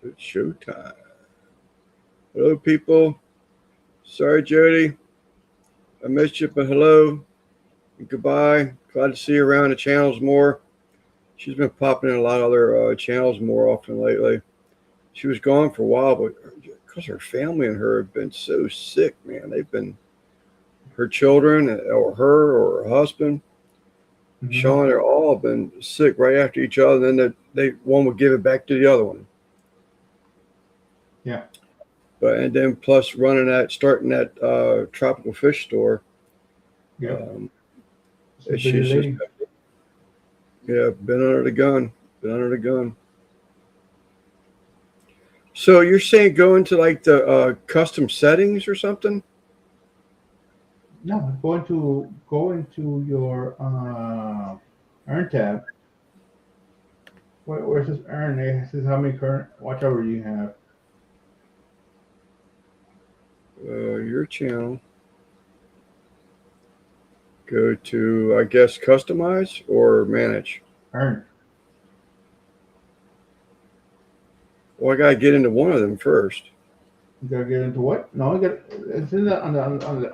It's showtime. Hello, people. Sorry, Jody. I missed you, but hello and goodbye. Glad to see you around the channels more. She's been popping in a lot of other channels more often lately. She was gone for a while, but because her family and her have been so sick, man, they've been her children or her or her husband, Mm-hmm. Sean, they're all been sick right after each other. And then they one would give it back to the other one. Yeah. But and then plus starting that tropical fish store. Yep. Um, It's a busy she's just lady. yeah been under the gun, been under the gun. So you're saying go into like the custom settings or something? No, go into your earn tab. Where's this earn? It says how many current watch hours you have. Your channel. Go to I guess customize or manage. Earn. Well, I gotta get into one of them first. You gotta get into what? No, you got it's in the on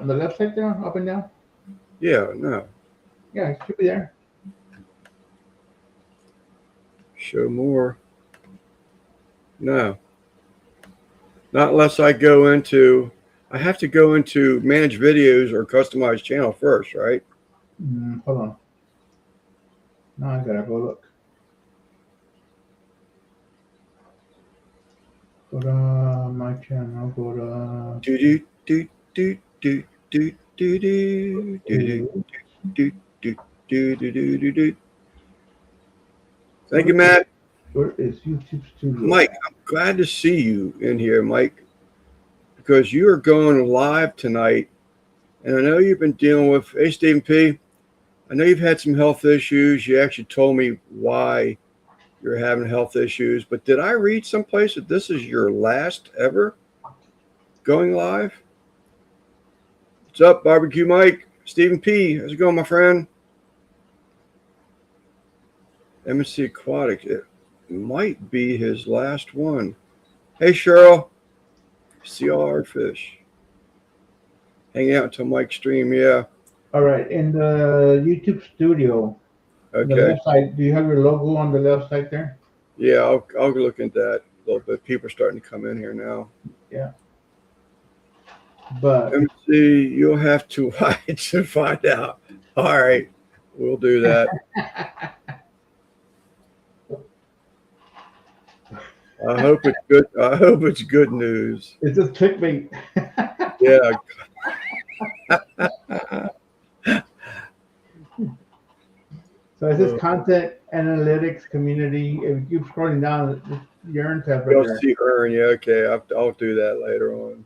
the left side there, up and down. Yeah, no. Yeah, it should be there. Show more. No, not unless I go into. I have to go into manage videos or customize channel first, right? Hold on. No, I gotta go look. Go to my channel. Go to Do do do do do do do do do okay. do do do do do do do. Thank you, Where is Matt. where is YouTube Studio Mike, at? I'm glad to see you in here, Mike, because you are going live tonight, and I know you've been dealing with. Hey, Stephen P. I know you've had some health issues. You actually told me why you're having health issues, but did I read someplace that this is your last ever going live? What's up, Barbecue Mike? Stephen P. How's it going, my friend? MSC Aquatics. It might be his last one. Hey, Cheryl. See all our fish. Hanging out until Mike stream. Yeah. All right, in the YouTube Studio, on the Okay. left side, do you have your logo on the left side there? Yeah, I'll look into that a little bit. People are starting to come in here now. Yeah. But MC, you'll have to watch to find out. All right. We'll do that. I hope it's good. I hope it's good news. it's just clickbait. Yeah. So it says content analytics community. If you keep scrolling down, your earn tab right You'll there. see Earn. Yeah. Okay. I'll do that later on.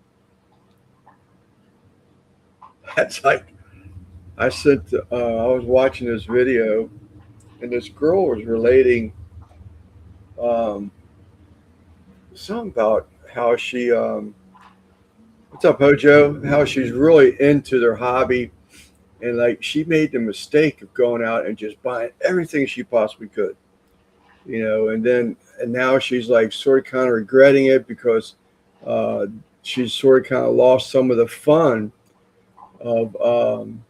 That's like I sent. I was watching this video, and this girl was relating um, something about how she. What's up, Hojo? How she's really into their hobby, and like she made the mistake of going out and just buying everything she possibly could, and now she's like sort of kind of regretting it because uh, she's sort of kind of lost some of the fun of of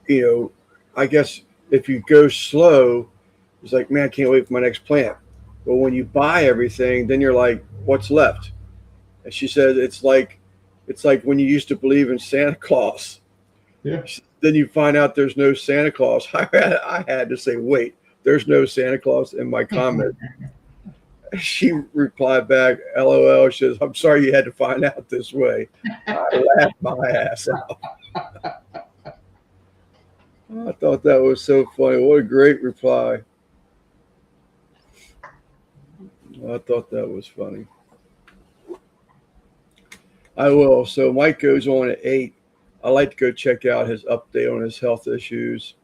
you know I guess if you go slow, it's like, man, I can't wait for my next plant. But when you buy everything, then you're like, what's left? And she said it's like when you used to believe in Santa Claus. Yeah. Then you find out there's no Santa Claus. I had to say, wait, there's no Santa Claus in my comment. She replied back, LOL. She says, I'm sorry you had to find out this way. I laughed my ass out. I thought that was so funny. What a great reply. I thought that was funny. I will. So Mike goes on at 8. I like to go check out his update on his health issues.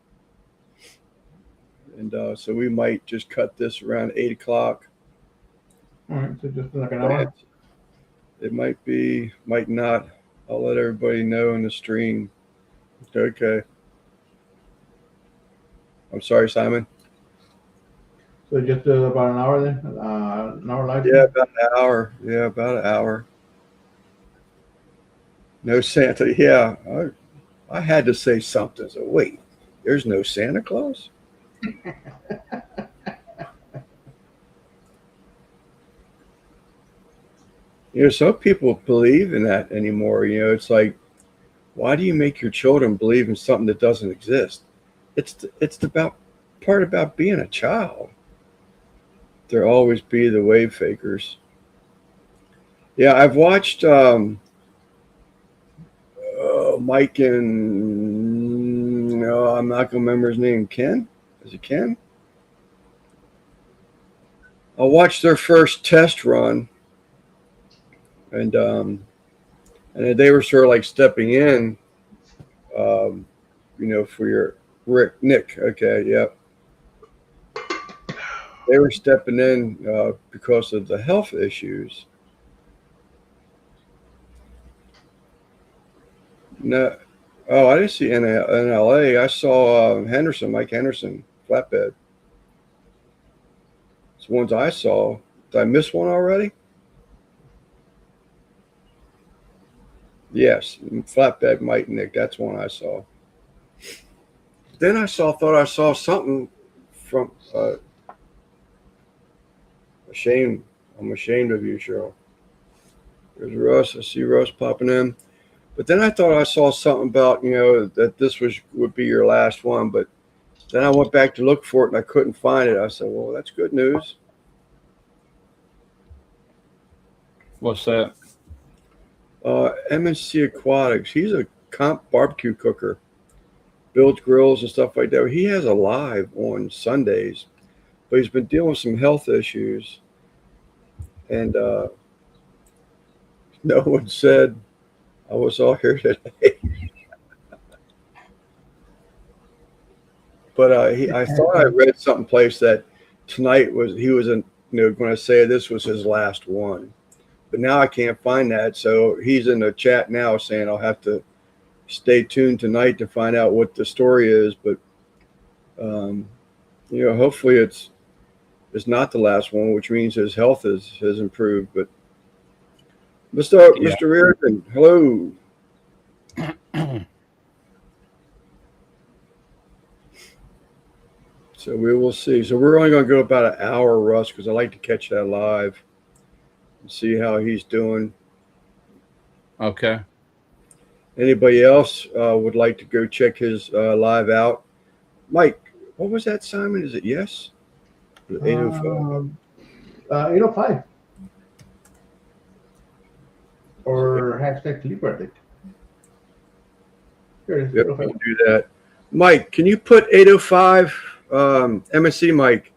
And so we might just cut this around 8 o'clock. All right, so just like an But hour. it might be, might not. I'll let everybody know in the stream. Okay. I'm sorry, Simon. So just about an hour then, an hour live Yeah, stream. about an hour. Yeah, about an hour. No Santa. Yeah, I had to say something. So wait, there's no Santa Claus? Some people believe in that anymore. It's like, why do you make your children believe in something that doesn't exist? It's about part about being a child. There always be the wave fakers. Yeah, I've watched Mike and no, I'm not gonna remember his name. Ken? Is it Ken? I watched their first test run, and they were sort of like stepping in, um, for your Nick. Okay, yeah, they were stepping in because of the health issues. No, oh, I didn't see in LA. I saw Mike Henderson, flatbed. It's the ones I saw. Did I miss one already? Yes, flatbed Mike Nick. That's one I saw. Then thought I saw something from ashamed. I'm ashamed of you, Cheryl. There's Russ. I see Russ popping in. But then I thought I saw something about that this would be your last one. But then I went back to look for it and I couldn't find it. I said, well, that's good news. What's that? MNC Aquatics. He's a comp barbecue cooker, builds grills and stuff like that. He has a live on Sundays, but he's been dealing with some health issues, and no one said I was all here today. But I thought I read someplace that tonight he was going to say this was his last one. But now I can't find that. So he's in the chat now saying I'll have to stay tuned tonight to find out what the story is. But, hopefully it's not the last one, which means his health has improved. But Mr. Reardon, hello. So we will see. So we're only going to go about an hour, Russ, because I like to catch that live. See how he's doing. Okay. Anybody else would like to go check his live out? Mike, what was that, Simon? Is it yes? 805. 805. Or hashtag Sleeper, I think. Here it is. Yep, we can do that. Mike, can you put 805, MSC Mike,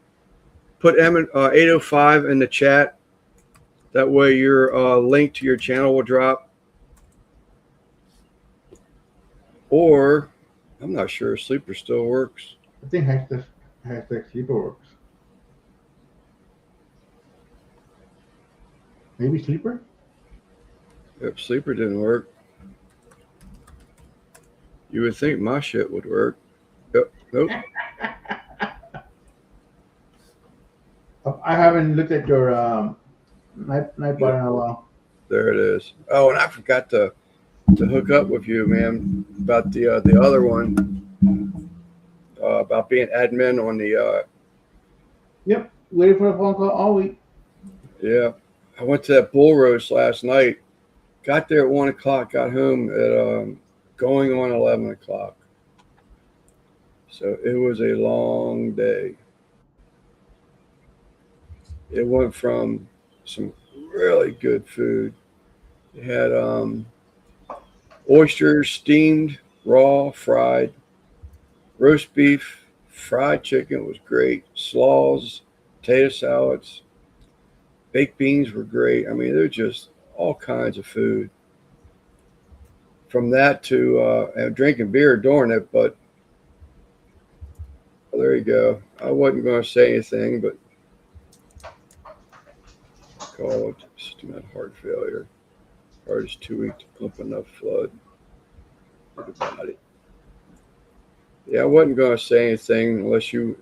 put 805 in the chat? That way your link to your channel will drop. Or, I'm not sure, Sleeper still works. I think hashtag Sleeper works. Maybe Sleeper? Yep, Sleeper didn't work. You would think my shit would work. Yep, nope. I haven't looked at your Nightbot in a while. There it is. Oh, and I forgot to hook up with you, man, about the other one, about being admin on the. Yep, waiting for a phone call all week. Yeah, I went to that bull roast last night. Got there at 1 o'clock. Got home at going on 11 o'clock. So it was a long day. It went from some really good food. It had oysters, steamed, raw, fried, roast beef, fried chicken was great, slaws, potato salads, baked beans were great. I mean, they're just all kinds of food. From that to drinking beer during it, but well, there you go. I wasn't going to say anything, but called systematic heart failure. Heart is too weak to pump enough blood to the body. Yeah, I wasn't going to say anything unless you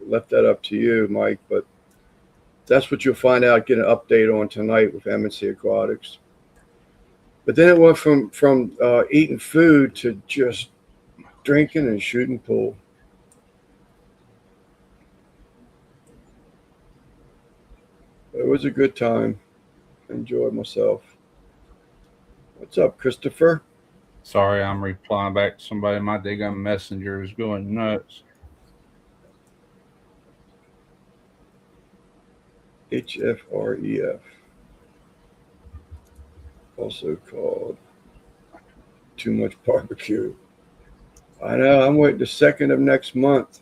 left that up to you, Mike, but that's what you'll find out, get an update on tonight with M&C Aquatics. But then it went from eating food to just drinking and shooting pool. It was a good time. Enjoyed myself. What's up, Christopher? Sorry, I'm replying back to somebody. My daggum messenger is going nuts. HFREF. Also called Too Much Barbecue. I know, I'm waiting the 2nd of next month.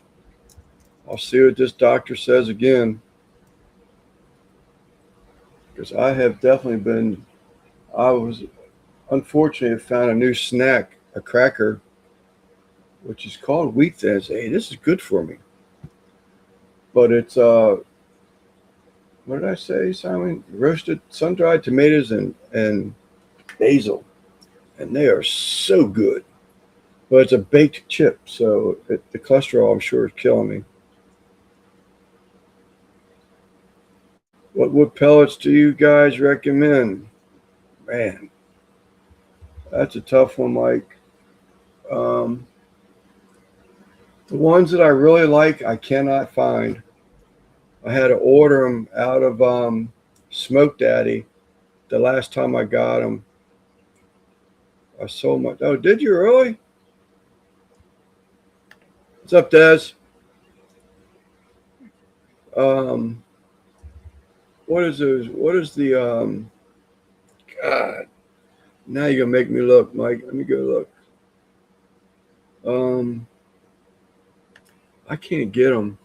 I'll see what this doctor says again. Because I have definitely I was unfortunately found a new snack, a cracker, which is called Wheat Thins. Hey, this is good for me. But it's, what did I say, Simon? Roasted sun-dried tomatoes and basil. And they are so good. But it's a baked chip, so the cholesterol, I'm sure, is killing me. What wood pellets do you guys recommend? Man, that's a tough one, Mike. The ones that I really like, I cannot find. I had to order them out of Smoke Daddy the last time I got them. I sold my. Oh, did you really? What's up, Des? What is those? What is the God? Now you're gonna make me look, Mike. Let me go look. I can't get them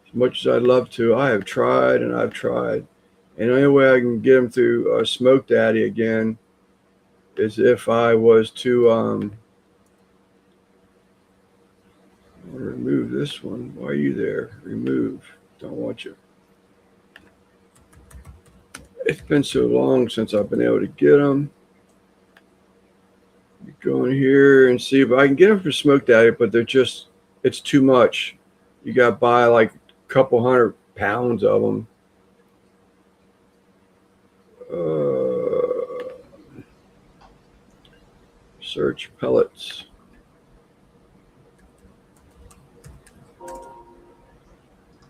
as much as I'd love to. I have tried and I've tried, and the only way I can get them through Smoke Daddy again is if I was to remove this one. Why are you there? Remove. Don't want you. It's been so long since I've been able to get them. Go in here and see if I can get them for Smoke Daddy, but it's too much. You got to buy like a couple 100 pounds of them. Search pellets.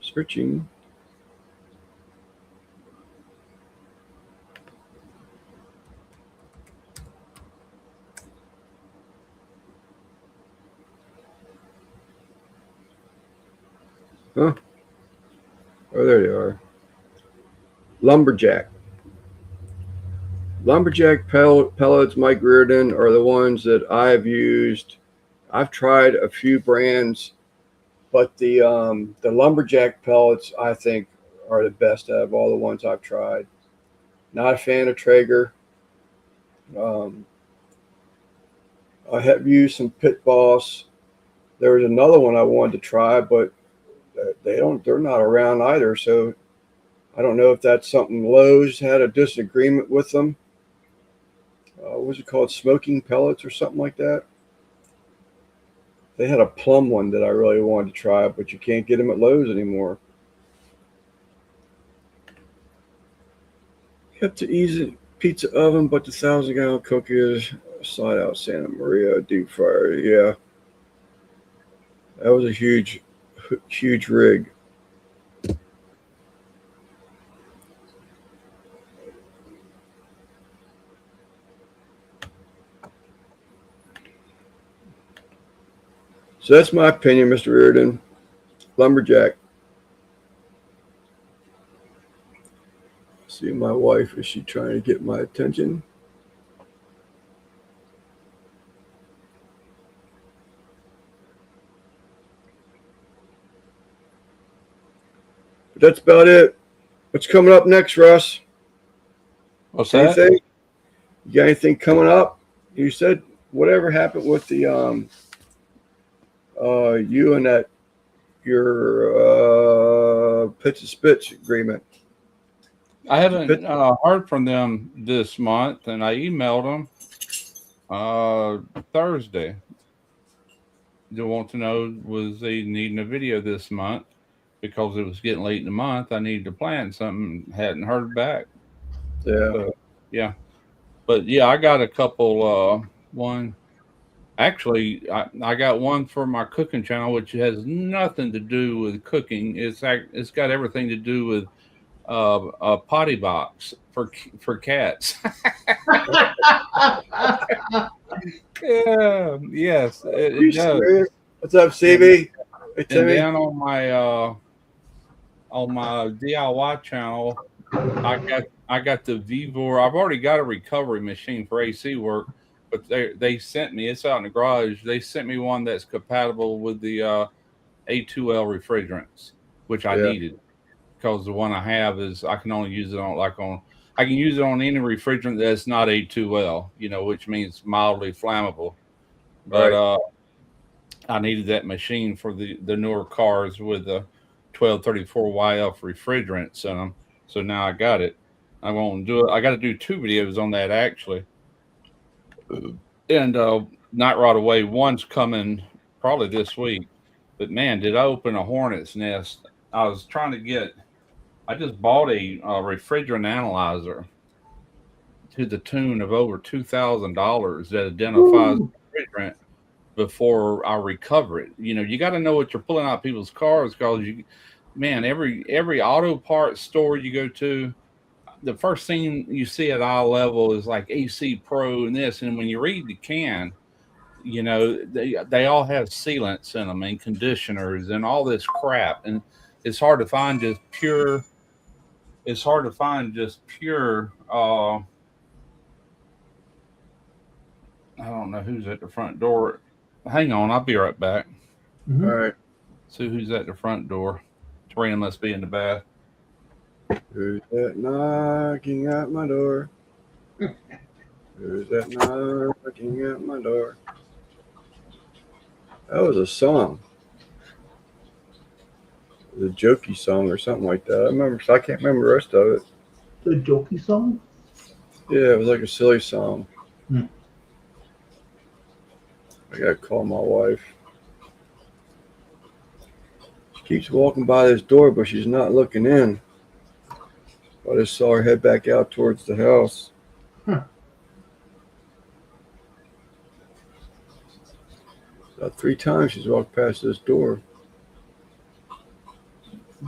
Searching. Huh? Oh, there they are. Lumberjack. Lumberjack pellets, Mike Reardon, are the ones that I've used. I've tried a few brands, but the Lumberjack pellets, I think, are the best out of all the ones I've tried. Not a fan of Traeger. I have used some Pit Boss. There was another one I wanted to try, but they're not around either. So I don't know if that's something Lowe's had a disagreement with them. What was it called? Smoking pellets or something like that. They had a plum one that I really wanted to try, but you can't get them at Lowe's anymore. You have to easy pizza oven, but the 1,000-gallon cookies, slide out Santa Maria deep fryer. Yeah, that was a huge rig. So that's my opinion, Mr. Reardon. Lumberjack. See my wife, is she trying to get my attention? But that's about it. What's coming up next, Russ? What's that? Anything? You got anything coming up? You said whatever happened with the you and your pitch and spitch agreement. I haven't heard from them this month, and I emailed them Thursday. they want to know, was they needing a video this month because it was getting late in the month. I needed to plan something. Hadn't heard back. Yeah. So, yeah, but yeah, I got a couple. One actually, I got one for my cooking channel, which has nothing to do with cooking. It's got everything to do with a potty box for cats. Yeah, yes, Are you it does. serious? What's up, CB? Hey, And Timmy. then on my DIY channel, I got the Vivor. I've already got a recovery machine for AC work, but they sent me. It's out in the garage. They sent me one that's compatible with the A2L refrigerants, which I Yeah. needed because the one I have is I can only use it on I can use it on any refrigerant that's not A2L, which means mildly flammable. But Right. I needed that machine for the newer cars with the 1234YF refrigerants in them. So now I got it. I won't do it. I got to do 2 videos on that actually. And not right away. One's coming probably this week. But man, did I open a hornet's nest? I was trying to get. I just bought a refrigerant analyzer to the tune of over $2,000 that identifies Woo. refrigerant before I recover it. You got to know what you're pulling out people's cars because every auto parts store you go to, the first thing you see at eye level is like AC Pro and this. And when you read the can, they all have sealants in them and conditioners and all this crap. And it's hard to find just pure. It's hard to find just pure. I don't know who's at the front door. Hang on, I'll be right back. Mhm. All right. See who's at the front door. Serena must be in the bath. Who's that knocking at my door? Who's that knocking at my door? That was a song. It was a jokey song or something like that. I can't remember the rest of it. The jokey song? Yeah, it was like a silly song. Hmm. I gotta call my wife. She keeps walking by this door, but she's not looking in. I just saw her head back out towards the house. Huh. About 3 times she's walked past this door.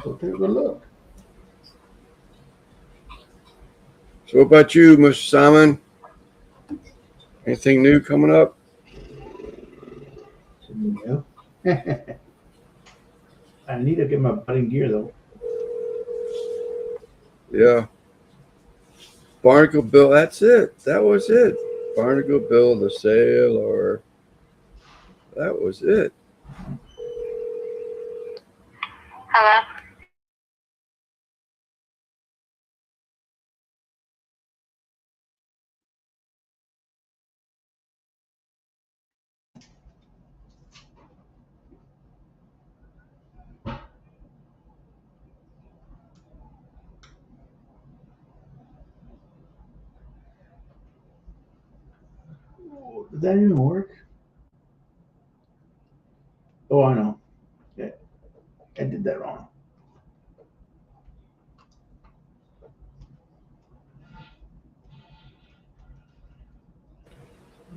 Go take a look. So what about you, Mr. Simon? Anything new coming up? No. I need to get my budding gear though. Yeah. Barnacle Bill, that's it. That was it. Barnacle Bill, the sailor. That was it. Hello? Does that even work? Oh, I know. Yeah, I did that wrong.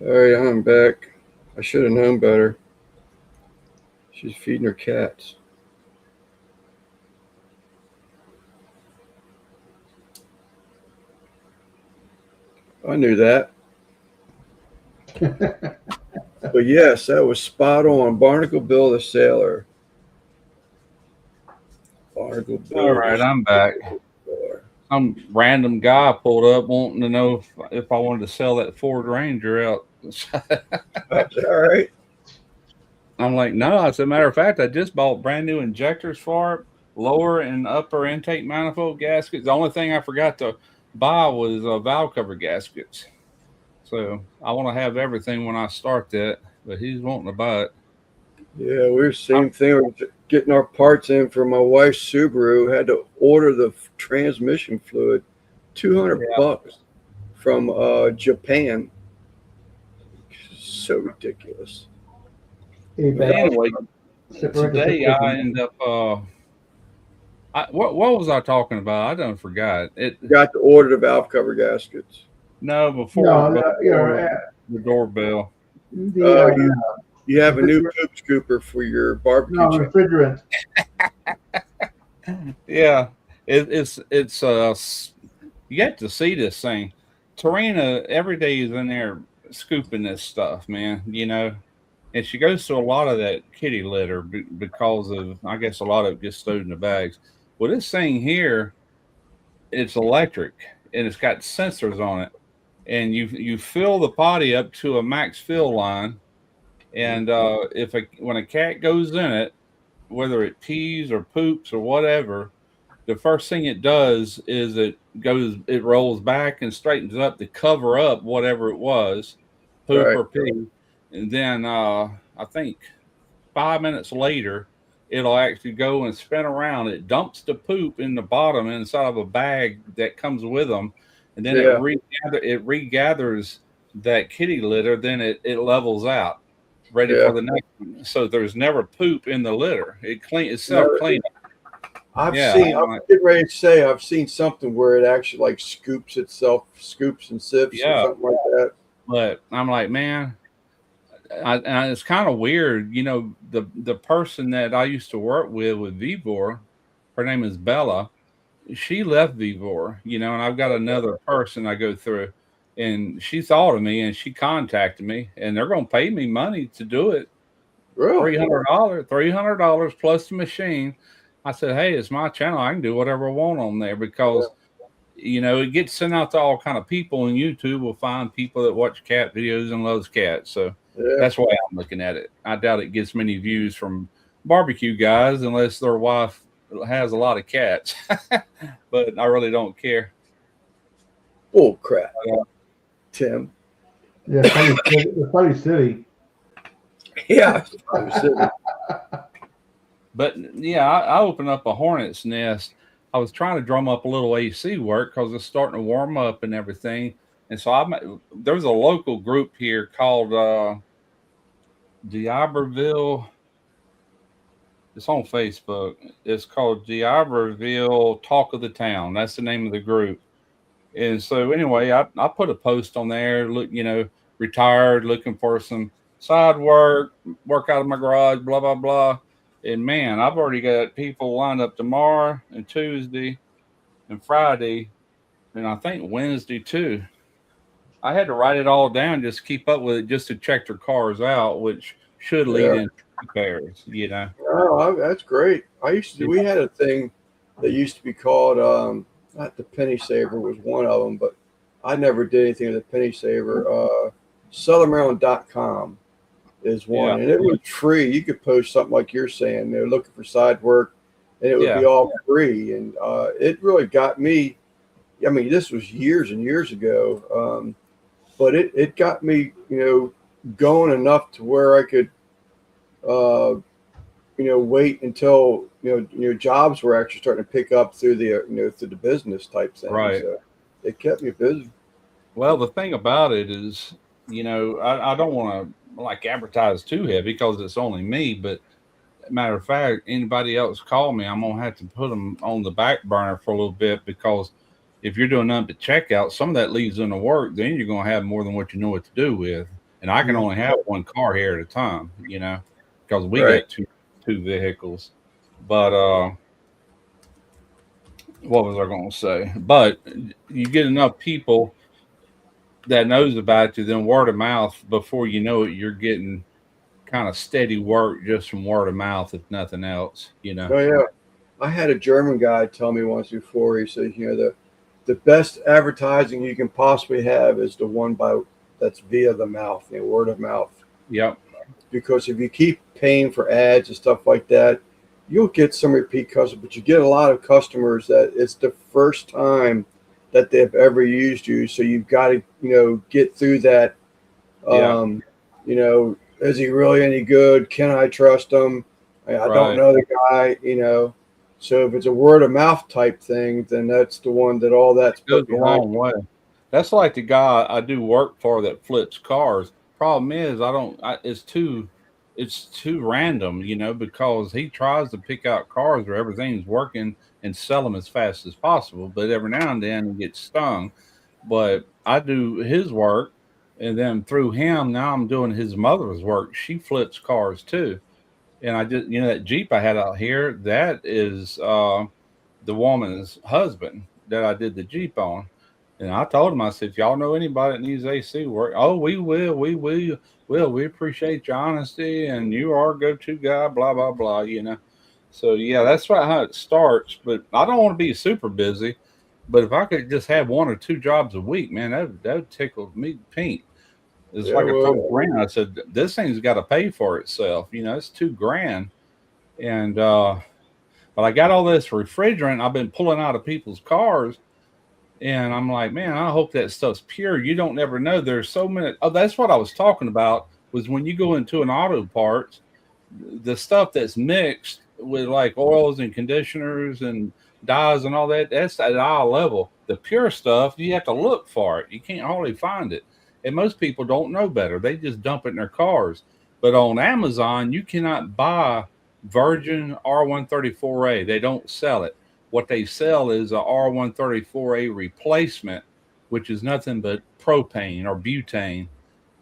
All right, I'm back. I should have known better. She's feeding her cats. I knew that. But yes, that was spot on. Barnacle Bill the sailor. Barnacle Bill. All right, I'm back. Some random guy pulled up wanting to know if I wanted to sell that Ford Ranger out. That's all right. I'm like, no. As a matter of fact, I just bought brand new injectors for it, lower and upper intake manifold gaskets. The only thing I forgot to buy was valve cover gaskets. So I want to have everything when I start that, but he's wanting to buy it. Yeah, we're same thing. We're getting our parts in for my wife's Subaru. Had to order the transmission fluid, $200 from Japan. So ridiculous. A But bag anyway, separate the today I separation. end up. What was I talking about? I done forgot it. You got to order the valve cover gaskets. No, No, before the doorbell. the Oh, you have a new refrigerant. poop scooper for your barbecue No, channel. refrigerant. Yeah, you get to see this thing. Tarina every day is in there scooping this stuff, man. You know, and she goes through a lot of that kitty litter because of, I guess, a lot of it gets stowed in the bags. Well, this thing here, it's electric and it's got sensors on it, and you fill the potty up to a max fill line, and when a cat goes in it, whether it pees or poops or whatever, the first thing it does is it rolls back and straightens up to cover up whatever it was, poop Right. or pee, and then I think 5 minutes later it'll actually go and spin around. It dumps the poop in the bottom inside of a bag that comes with them, and then Yeah. it regathers that kitty litter. Then it levels out, ready Yeah. for the next one. So there's never poop in the litter. It's No, self cleaning. I'm Yeah, getting ready to say I've seen something where it actually like scoops and sifts or yeah. something like that. But I'm like, man, and it's kind of weird, you know. The person that I used to work with Vivor, her name is Bella. She left Vivor, you know, and I've got another person I go through, and she thought of me and she contacted me, and they're going to pay me money to do it. Really? $300 plus the machine. I said, hey, it's my channel. I can do whatever I want on there because, you know, it gets sent out to all kind of people, and YouTube will find people that watch cat videos and loves cats. So Yeah. that's why I'm looking at it. I doubt it gets many views from barbecue guys unless their wife has a lot of cats. But I really don't care. Bull crap, Tim. Yeah, Funny City. Yeah. But yeah, I opened up a hornet's nest. I was trying to drum up a little AC work because it's starting to warm up and everything. And so there's a local group here called D'Iberville. It's on Facebook. It's called D'Iberville Talk of the Town. That's the name of the group. And so anyway, I put a post on there. Look, you know, retired, looking for some side work out of my garage, blah blah blah. And man, I've already got people lined up tomorrow and Tuesday and Friday, and I think Wednesday too. I had to write it all down just to keep up with it, just to check their cars out, which should lead into repairs, you know. Oh, that's great. We had a thing that used to be called, not the Penny Saver was one of them, but I never did anything with the Penny Saver. SouthernMaryland.com is one, and it was free. You could post something like you're saying. They're looking for side work, and it would be all free. And it really got me. I mean, this was years and years ago, but it got me, you know, going enough to where I could, you know, wait until jobs were actually starting to pick up through the business type thing. Right. So it kept me busy. Well, the thing about it is, you know, I don't want to like advertise too heavy because it's only me. But matter of fact, anybody else call me, I'm gonna have to put them on the back burner for a little bit, because if you're doing nothing but checkout, some of that leads into work. Then you're gonna have more than what you know what to do with. And I can only have one car here at a time, you know, because we got two vehicles. But what was I going to say? But you get enough people that knows about you, then word of mouth, before you know it, you're getting kind of steady work just from word of mouth, if nothing else, you know. Oh yeah, I had a German guy tell me once before. He said, you know, the best advertising you can possibly have is the one that's via the mouth, you know, word of mouth. Yep. Because if you keep paying for ads and stuff like that, you'll get some repeat customers, but you get a lot of customers that it's the first time that they've ever used you. So you've got to, you know, get through that. You know, is he really any good? Can I trust him? I don't know the guy, you know. So if it's a word of mouth type thing, then that's the one that all that's goes a long way. That's like the guy I do work for that flips cars. Problem is, it's too it's too random, because he tries to pick out cars where everything's working and sell them as fast as possible. But every now and then he gets stung. But I do his work, and then through him, now I'm doing his mother's work. She flips cars too. And I just, that Jeep I had out here, that is the woman's husband that I did the Jeep on. And I told him, I said, if y'all know anybody that needs AC work, oh, we appreciate your honesty, and you are a go-to guy, blah, blah, blah. So, yeah, that's right how it starts. But I don't want to be super busy. But if I could just have 1 or 2 jobs a week, man, that would tickle me pink. It's Yeah, like I well, told Grant, I said, this thing's got to pay for itself. It's $2,000. And, but I got all this refrigerant I've been pulling out of people's cars. And I'm like, man, I hope that stuff's pure. You don't never know. There's so many. Oh, that's what I was talking about, was when you go into an auto parts, the stuff that's mixed with like oils and conditioners and dyes and all that, that's at our level. The pure stuff, you have to look for it. You can't hardly find it. And most people don't know better. They just dump it in their cars. But on Amazon, you cannot buy virgin R134A. They don't sell it. What they sell is a R134A replacement, which is nothing but propane or butane,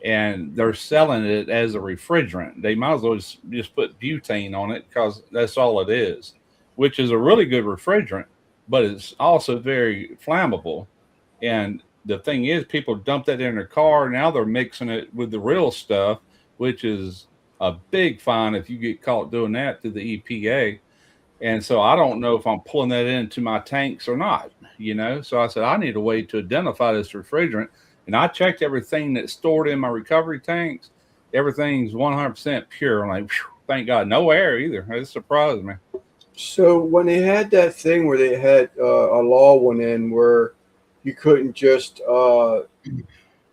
and they're selling it as a refrigerant. They might as well just put butane on it because that's all it is, which is a really good refrigerant, but it's also very flammable. And the thing is, people dump that in their car. Now they're mixing it with the real stuff, which is a big fine if you get caught doing that through the EPA. And so I don't know if I'm pulling that into my tanks or not, So I said, I need a way to identify this refrigerant. And I checked everything that's stored in my recovery tanks. Everything's 100% pure. I'm like, thank God, no air either. It surprised me. so when they had that thing where they had a law went in where you couldn't just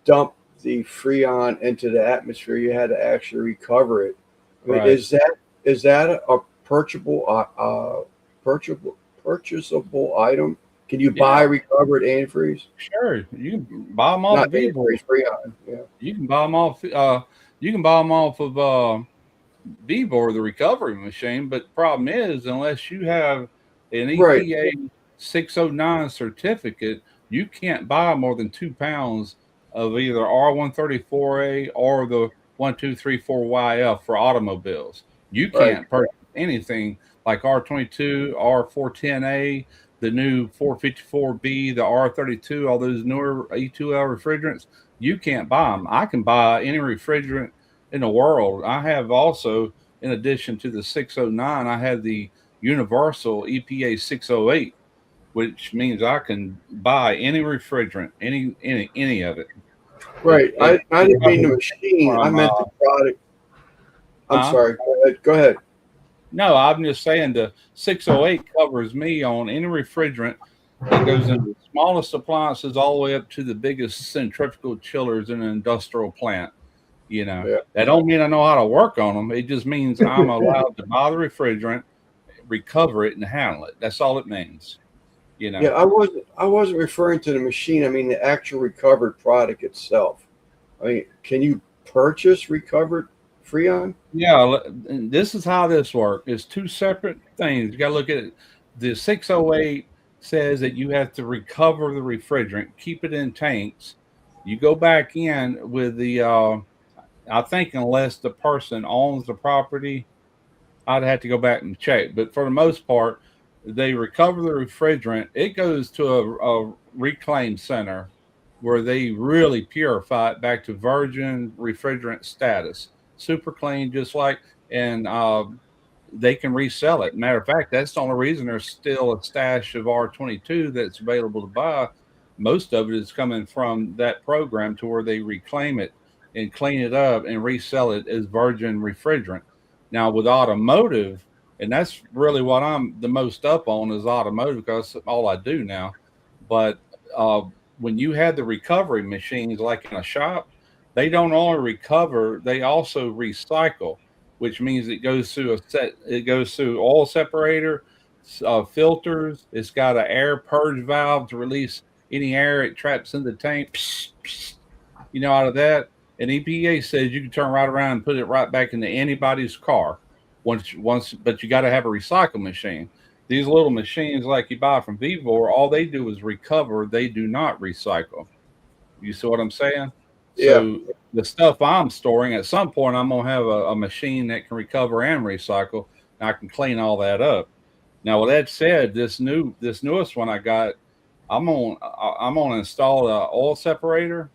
dump the Freon into the atmosphere, you had to actually recover it. I mean, Right. is that a purchasable item? Can you buy recovered antifreeze? Sure. You can buy them off Not of Vivo. antifreeze, Freon. Yeah. You can buy them off. You can buy them off of Vibor, the recovery machine. But the problem is, unless you have an Right. EPA 609 certificate, you can't buy more than 2 pounds of either R134A or the 1234YF for automobiles. You can't purchase anything like R22, R410A, the new 454B, the R32, all those newer E2L refrigerants. You can't buy them. I can buy any refrigerant in the world. I have also, in addition to the 609, I have the universal EPA 608, which means I can buy any refrigerant, any of it. Right. I didn't mean the machine. I meant the product. I'm sorry. Go ahead. No, I'm just saying the 608 covers me on any refrigerant that goes into the smallest appliances all the way up to the biggest centrifugal chillers in an industrial plant. That don't mean I know how to work on them. It just means I'm allowed to buy the refrigerant, recover it, and handle it. That's all it means. Yeah, I wasn't referring to the machine. I mean the actual recovered product itself. I mean, can you purchase recovered Freon? Yeah, this is how this works. It's 2 separate things. You got to look at it. The 608 says that you have to recover the refrigerant, keep it in tanks. You go back in with the, I think unless the person owns the property, I'd have to go back and check. But for the most part, they recover the refrigerant. It goes to a reclaim center where they really purify it back to virgin refrigerant status. Super clean, just like, and they can resell it. Matter of fact, that's the only reason there's still a stash of R22 that's available to buy. Most of it is coming from that program to where they reclaim it and clean it up and resell it as virgin refrigerant. Now with automotive, and that's really what I'm the most up on is automotive because that's all I do now. But when you had the recovery machines like in a shop, they don't only recover, they also recycle, which means it goes through oil separator, filters. It's got an air purge valve to release any air it traps in the tank, out of that. And EPA says you can turn right around and put it right back into anybody's car once, but you got to have a recycle machine. These little machines like you buy from Vivor, all they do is recover. They do not recycle. You see what I'm saying? Yeah. So the stuff I'm storing, at some point, I'm gonna have a machine that can recover and recycle, and I can clean all that up. Now, with that said, this newest one I got, I'm gonna install a oil separator,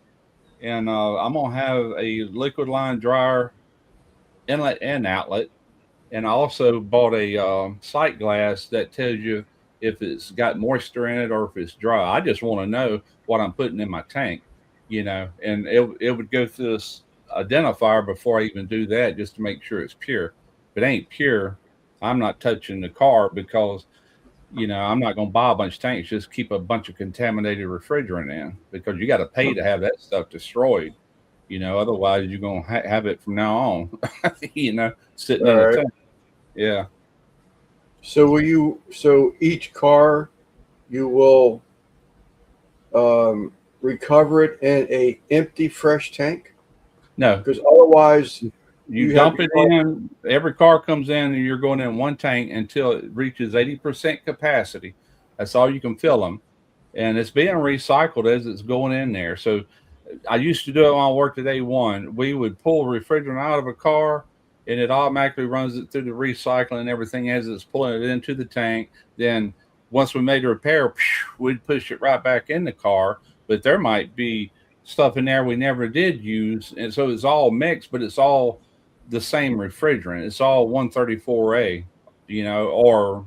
and I'm gonna have a liquid line dryer inlet and outlet, and I also bought a sight glass that tells you if it's got moisture in it or if it's dry. I just want to know what I'm putting in my tank, and it would go through this identifier before I even do that just to make sure it's pure. If it ain't pure, I'm not touching the car because I'm not going to buy a bunch of tanks, just keep a bunch of contaminated refrigerant in because you got to pay to have that stuff destroyed. Otherwise you're going to have it from now on, sitting in the tank. Yeah. So each car you will recover it in a empty fresh tank? No, because otherwise you dump it in. Every car comes in and you're going in one tank until it reaches 80% capacity. That's all you can fill them. And it's being recycled as it's going in there. So I used to do it when I worked at A1. We would pull refrigerant out of a car and it automatically runs it through the recycling and everything as it's pulling it into the tank. Then once we made a repair, we'd push it right back in the car. But there might be stuff in there we never did use. And so it's all mixed, but it's all the same refrigerant. It's all 134A, or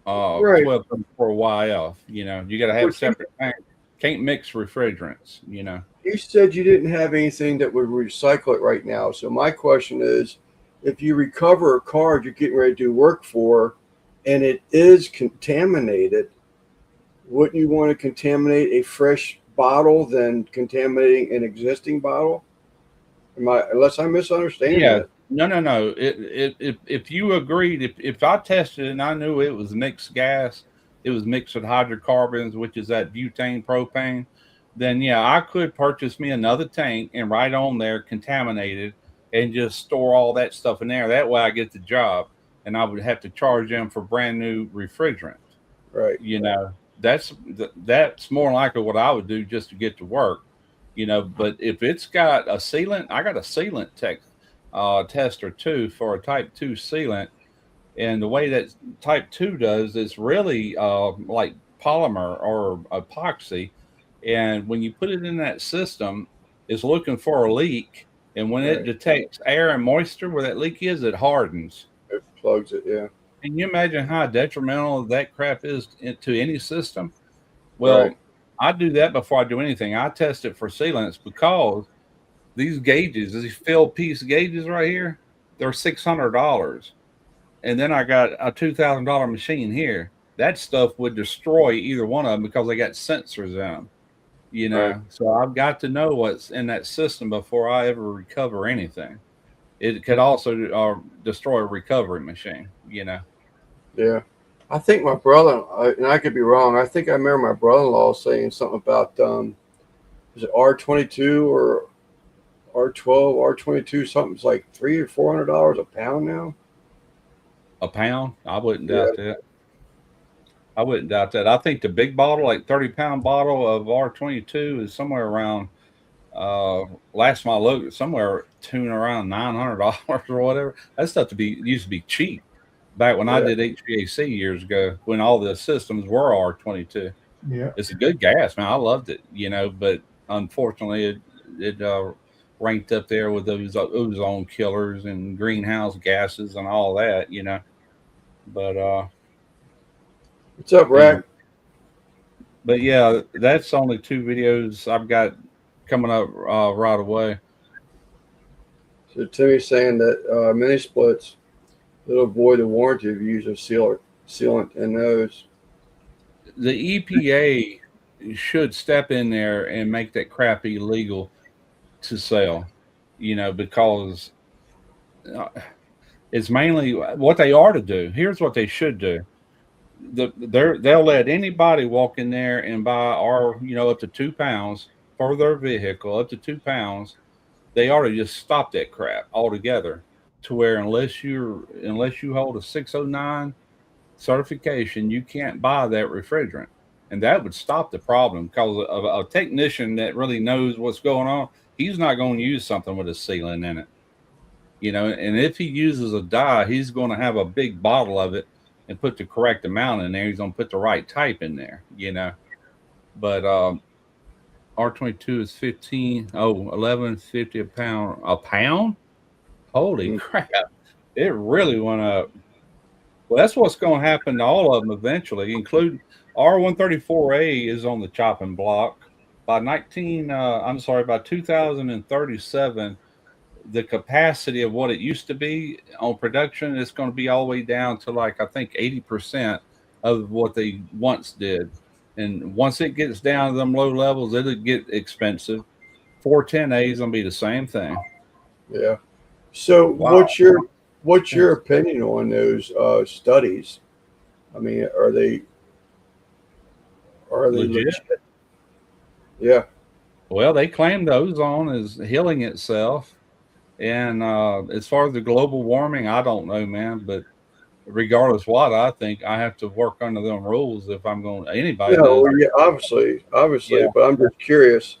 Right. 1234YF. You got to have a separate tank. Can't mix refrigerants, You said you didn't have anything that would recycle it right now. So my question is, if you recover a car you're getting ready to do work for and it is contaminated, wouldn't you want to contaminate a fresh bottle than contaminating an existing bottle? Unless I'm misunderstanding it. No. If you agreed, if I tested it and I knew it was mixed gas, it was mixed with hydrocarbons, which is that butane, propane, then I could purchase me another tank and write on there contaminated and just store all that stuff in there. That way I get the job, and I would have to charge them for brand new refrigerant. Right. That's more likely what I would do just to get to work. But if it's got a sealant, I got a sealant tester too for a type 2 sealant. And the way that type 2 does is really like polymer or epoxy. And when you put it in that system, it's looking for a leak. And when it detects air and moisture where that leak is, it hardens. It plugs it, yeah. Can you imagine how detrimental that crap is to any system? Well, I do that before I do anything. I test it for sealants because these gauges, these filled piece gauges right here, they're $600. And then I got a $2,000 machine here. That stuff would destroy either one of them because they got sensors in them. So I've got to know what's in that system before I ever recover anything. It could also destroy a recovery machine, Yeah. I think my brother, and I could be wrong, I think I remember my brother-in-law saying something about, is it R22 or R12, R22, something's like $300 or $400 a pound now? A pound? I wouldn't doubt that. I wouldn't doubt that. I think the big bottle, like 30-pound bottle of R22 is somewhere around, last time I looked, somewhere tuning around $900 or whatever. That stuff used to be cheap back when I did HVAC years ago when all the systems were R22. Yeah. It's a good gas, man. I loved it, but unfortunately it ranked up there with those ozone killers and greenhouse gases and all that, But what's up, Rack? But yeah, that's only 2 videos I've got coming up right away. So Timmy's saying that mini splits will avoid the warranty of use of sealant in those. The EPA should step in there and make that crap illegal to sell, because it's mainly what they are to do. Here's what they should do. They'll let anybody walk in there and buy up to 2 pounds for their vehicle up to 2 pounds, they ought to just stop that crap altogether. To where unless you hold a 609 certification, you can't buy that refrigerant, and that would stop the problem. Because a technician that really knows what's going on, he's not going to use something with a sealant in it, and if he uses a dye, he's going to have a big bottle of it and put the correct amount in there. He's going to put the right type in there, but R22 is 11.50 a pound. Holy crap, it really went up. Well, that's what's going to happen to all of them eventually, including R134A is on the chopping block. By 2037, the capacity of what it used to be on production is going to be all the way down to I think 80% of what they once did. And once it gets down to them low levels, it'll get expensive. 410A is going to be the same thing. Yeah. So Wow. what's your opinion on those studies? I mean, are they legit? Yeah. Well, they claim the ozone is healing itself. And as far as the global warming, I don't know, man. But regardless what, I think I have to work under them rules if I'm going. Anybody does. Yeah, obviously. Yeah. But I'm just curious.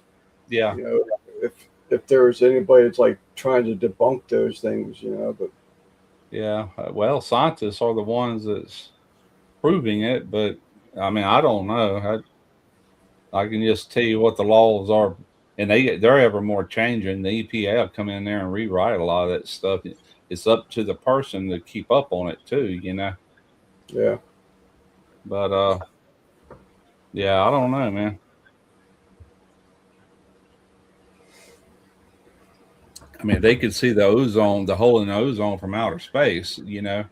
Yeah. If there's anybody that's trying to debunk those things, but yeah. Well, scientists are the ones that's proving it, but I mean, I don't know. I can just tell you what the laws are, and they're ever more changing. The EPA will come in there and rewrite a lot of that stuff. It's up to the person to keep up on it too, Yeah. But yeah, I don't know, man. I mean, they could see the ozone, the hole in the ozone from outer space. I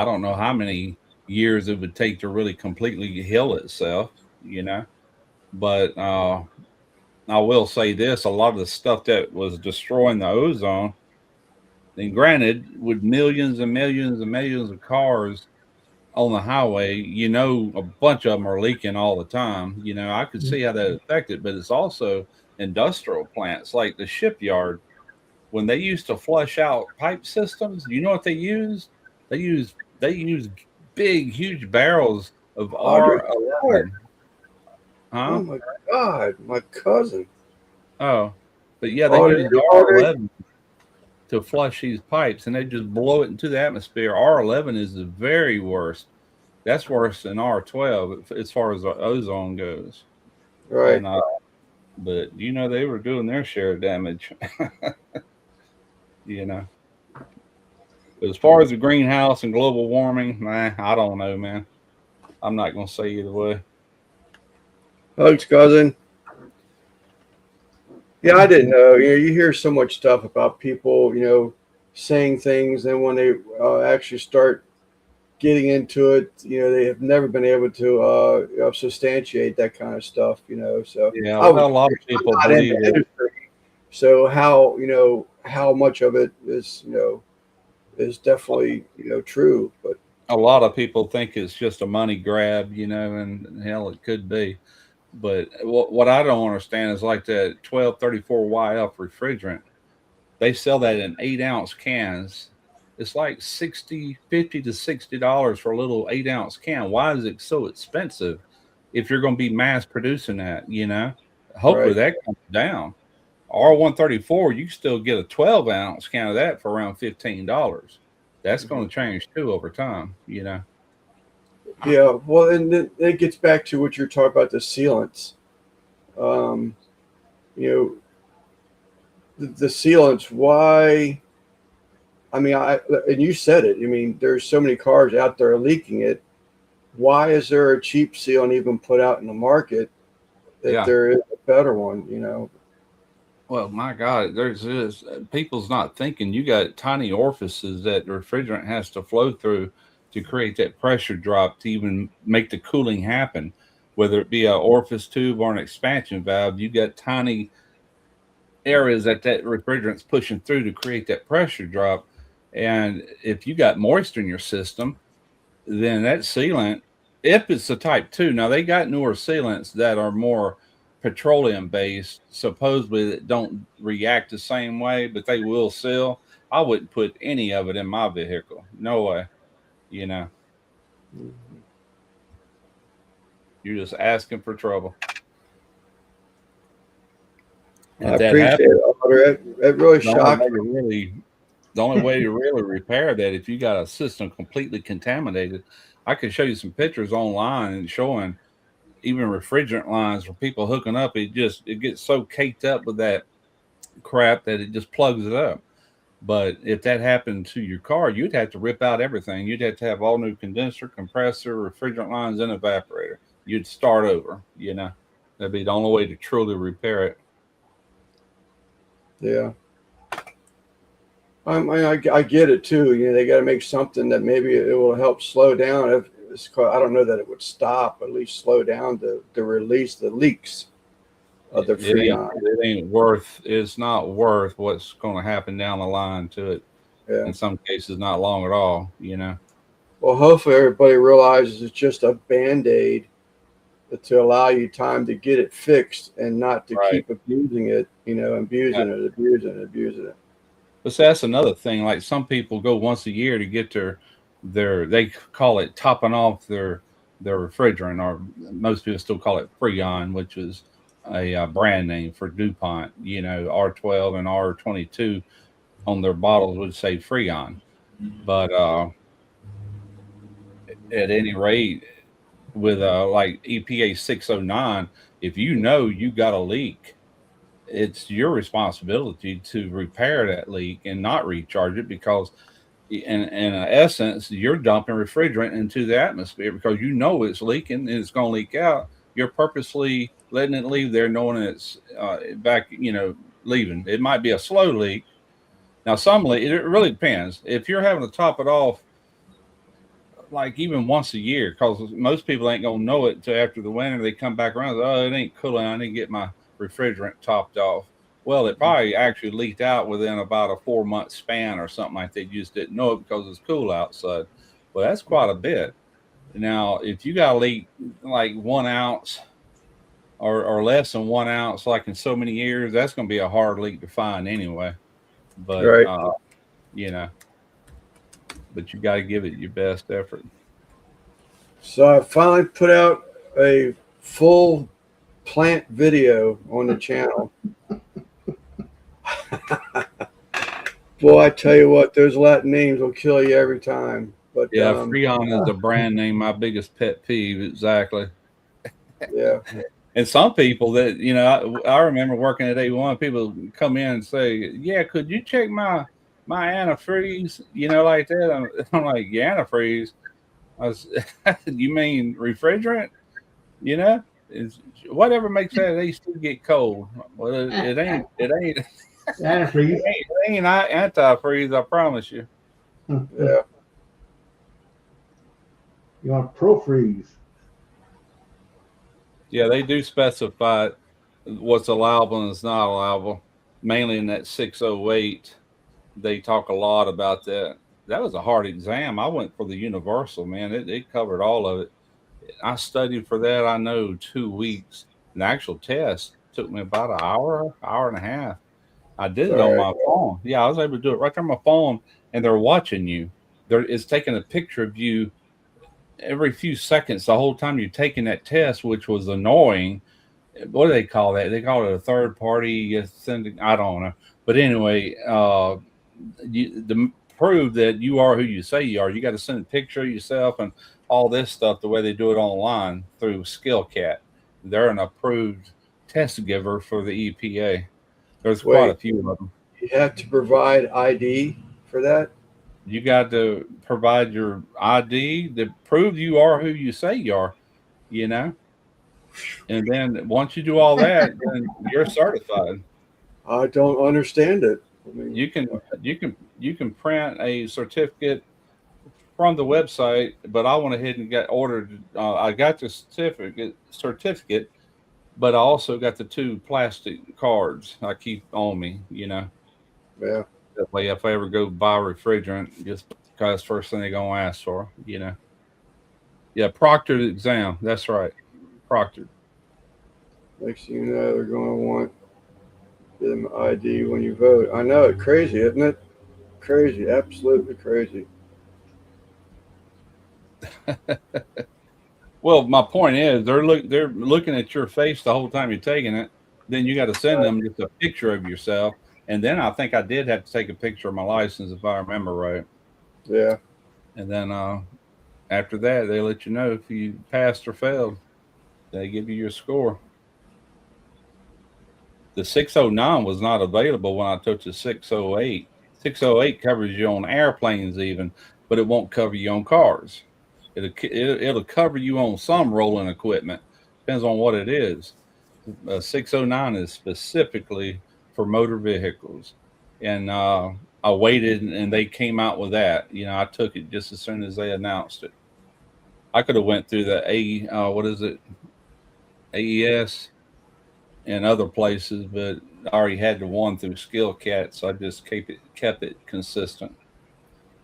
don't know how many years it would take to really completely heal itself. But I will say this: a lot of the stuff that was destroying the ozone, and granted, with millions and millions and millions of cars on the highway, a bunch of them are leaking all the time. I could see how that affected, but it's also industrial plants like the shipyard. When they used to flush out pipe systems, you know what they used? They used big, huge barrels of R11. Huh? Oh my God, my cousin. Oh, but yeah, they use R11 to flush these pipes, and they just blow it into the atmosphere. R11 is the very worst. That's worse than R12 as far as the ozone goes. Right. And, but they were doing their share of damage. But as far as the greenhouse and global warming, I don't know, man. I'm not going to say either way. Hugs, cousin. Yeah, I didn't know. You hear so much stuff about people, saying things, and when they actually start getting into it, they have never been able to substantiate that kind of stuff, So yeah, a lot of people believe it. So how much of it is definitely true, but a lot of people think it's just a money grab, and hell, it could be. But what I don't understand is like that 1234YF refrigerant. They sell that in 8-ounce cans. It's like $50 to $60 for a little 8-ounce can. Why is it so expensive if you're going to be mass producing that? Hopefully Right. that comes down. R134, you can still get a 12-ounce can of that for around $15. That's going to change too over time. Yeah, well, and then it gets back to what you're talking about, the sealants. The sealants, why? I mean, and you said it. I mean, there's so many cars out there leaking it. Why is there a cheap sealant even put out in the market if there is a better one? Well, my God, there's this. People's not thinking. You got tiny orifices that the refrigerant has to flow through to create that pressure drop to even make the cooling happen. Whether it be an orifice tube or an expansion valve, you got tiny areas that refrigerant's pushing through to create that pressure drop. And if you got moisture in your system, then that sealant, if it's a type 2, now they got newer sealants that are more petroleum based, supposedly that don't react the same way, but they will seal. I wouldn't put any of it in my vehicle. No way. You know, you're just asking for trouble. I appreciate it, Otter. That really shocked me. The only way to really repair that, if you got a system completely contaminated, I can show you some pictures online and showing even refrigerant lines for people hooking up. It gets so caked up with that crap that it just plugs it up. But if that happened to your car, you'd have to rip out everything. You'd have to have all new condenser, compressor, refrigerant lines, and evaporator. You'd start over. You know, that'd be the only way to truly repair it. Yeah. I get it too. You know, they got to make something that maybe it will help slow down. I don't know that it would stop, at least slow down to release the leaks of the Freon. It's not worth what's going to happen down the line to it. Yeah. In some cases, not long at all, you know. Well, hopefully everybody realizes it's just a Band-Aid to allow you time to get it fixed and not to keep abusing it, you know, abusing it. But that's another thing. Like some people go once a year to get their they call it topping off their refrigerant, or most people still call it Freon, which is a brand name for DuPont. You know, R12 and R22 on their bottles would say Freon. But at any rate, with like EPA 609, if you know you got a leak, it's your responsibility to repair that leak and not recharge it, because in essence, you're dumping refrigerant into the atmosphere because you know it's leaking and it's going to leak out. You're purposely letting it leave there, knowing it's back, you know, leaving. It might be a slow leak. Now, it really depends. If you're having to top it off, like even once a year, because most people ain't going to know it until after the winter. They come back around, oh, it ain't cooling. I didn't get my refrigerant topped off. Well, it probably actually leaked out within about a 4-month span or something like that. You just didn't know it because it's cool outside. Well, that's quite a bit. Now, if you got a leak like 1 ounce or less than 1 ounce, like in so many years, that's going to be a hard leak to find anyway. But, you know, but you got to give it your best effort. So I finally put out a full plant video on the channel. Boy, I tell you what, those Latin names will kill you every time. But yeah, Freon is a brand name. My biggest pet peeve, exactly. Yeah. And some people that, you know, I remember working at A1, people come in and say, yeah, could you check my antifreeze, you know, like that? I'm like, yeah, antifreeze? You mean refrigerant? You know, whatever makes that AC get cold. Well, it ain't Antifreeze. It ain't antifreeze, I promise you. Yeah. You want ProFreeze? Yeah, they do specify what's allowable and is not allowable. Mainly in that 608, they talk a lot about that. That was a hard exam. I went for the universal, man. It covered all of it. I studied for that, I know, 2 weeks. The actual test took me about an hour and a half. I did it on my phone. Yeah, I was able to do it right there on my phone, and they're watching you. It's taking a picture of you every few seconds the whole time you're taking that test, which was annoying. What do they call that? They call it a third party sending. I don't know. But anyway, to prove that you are who you say you are, you got to send a picture of yourself and all this stuff the way they do it online through SkillCat. They're an approved test giver for the EPA. There's quite a few of them. You have to provide ID for that? You got to provide your ID to prove you are who you say you are, you know? And then once you do all that, then you're certified. I don't understand it. I mean, you can print a certificate from the website, but I went ahead and got ordered. I got the certificate, but I also got the 2 plastic cards I keep on me, you know. Yeah. That way, if I ever go buy refrigerant, just because it's the first thing they're going to ask for, you know. Yeah, proctored exam. That's right. Proctored. Next thing you know, they're going to want them ID when you vote. I know it. Crazy, isn't it? Crazy, absolutely crazy. Well, my point is they're looking at your face the whole time you're taking it. Then you got to send them just a picture of yourself, and then I think I did have to take a picture of my license if I remember right. Yeah. And then after that, they let you know if you passed or failed. They give you your score. The 609 was not available when I took the 608. 608 covers you on airplanes even, but it won't cover you on cars. It'll cover you on some rolling equipment. Depends on what it is. 609 is specifically for motor vehicles, and I waited, and they came out with that. You know, I took it just as soon as they announced it. I could have went through the what is it, AES and other places, but I already had the one through SkillCat, so I just kept it consistent.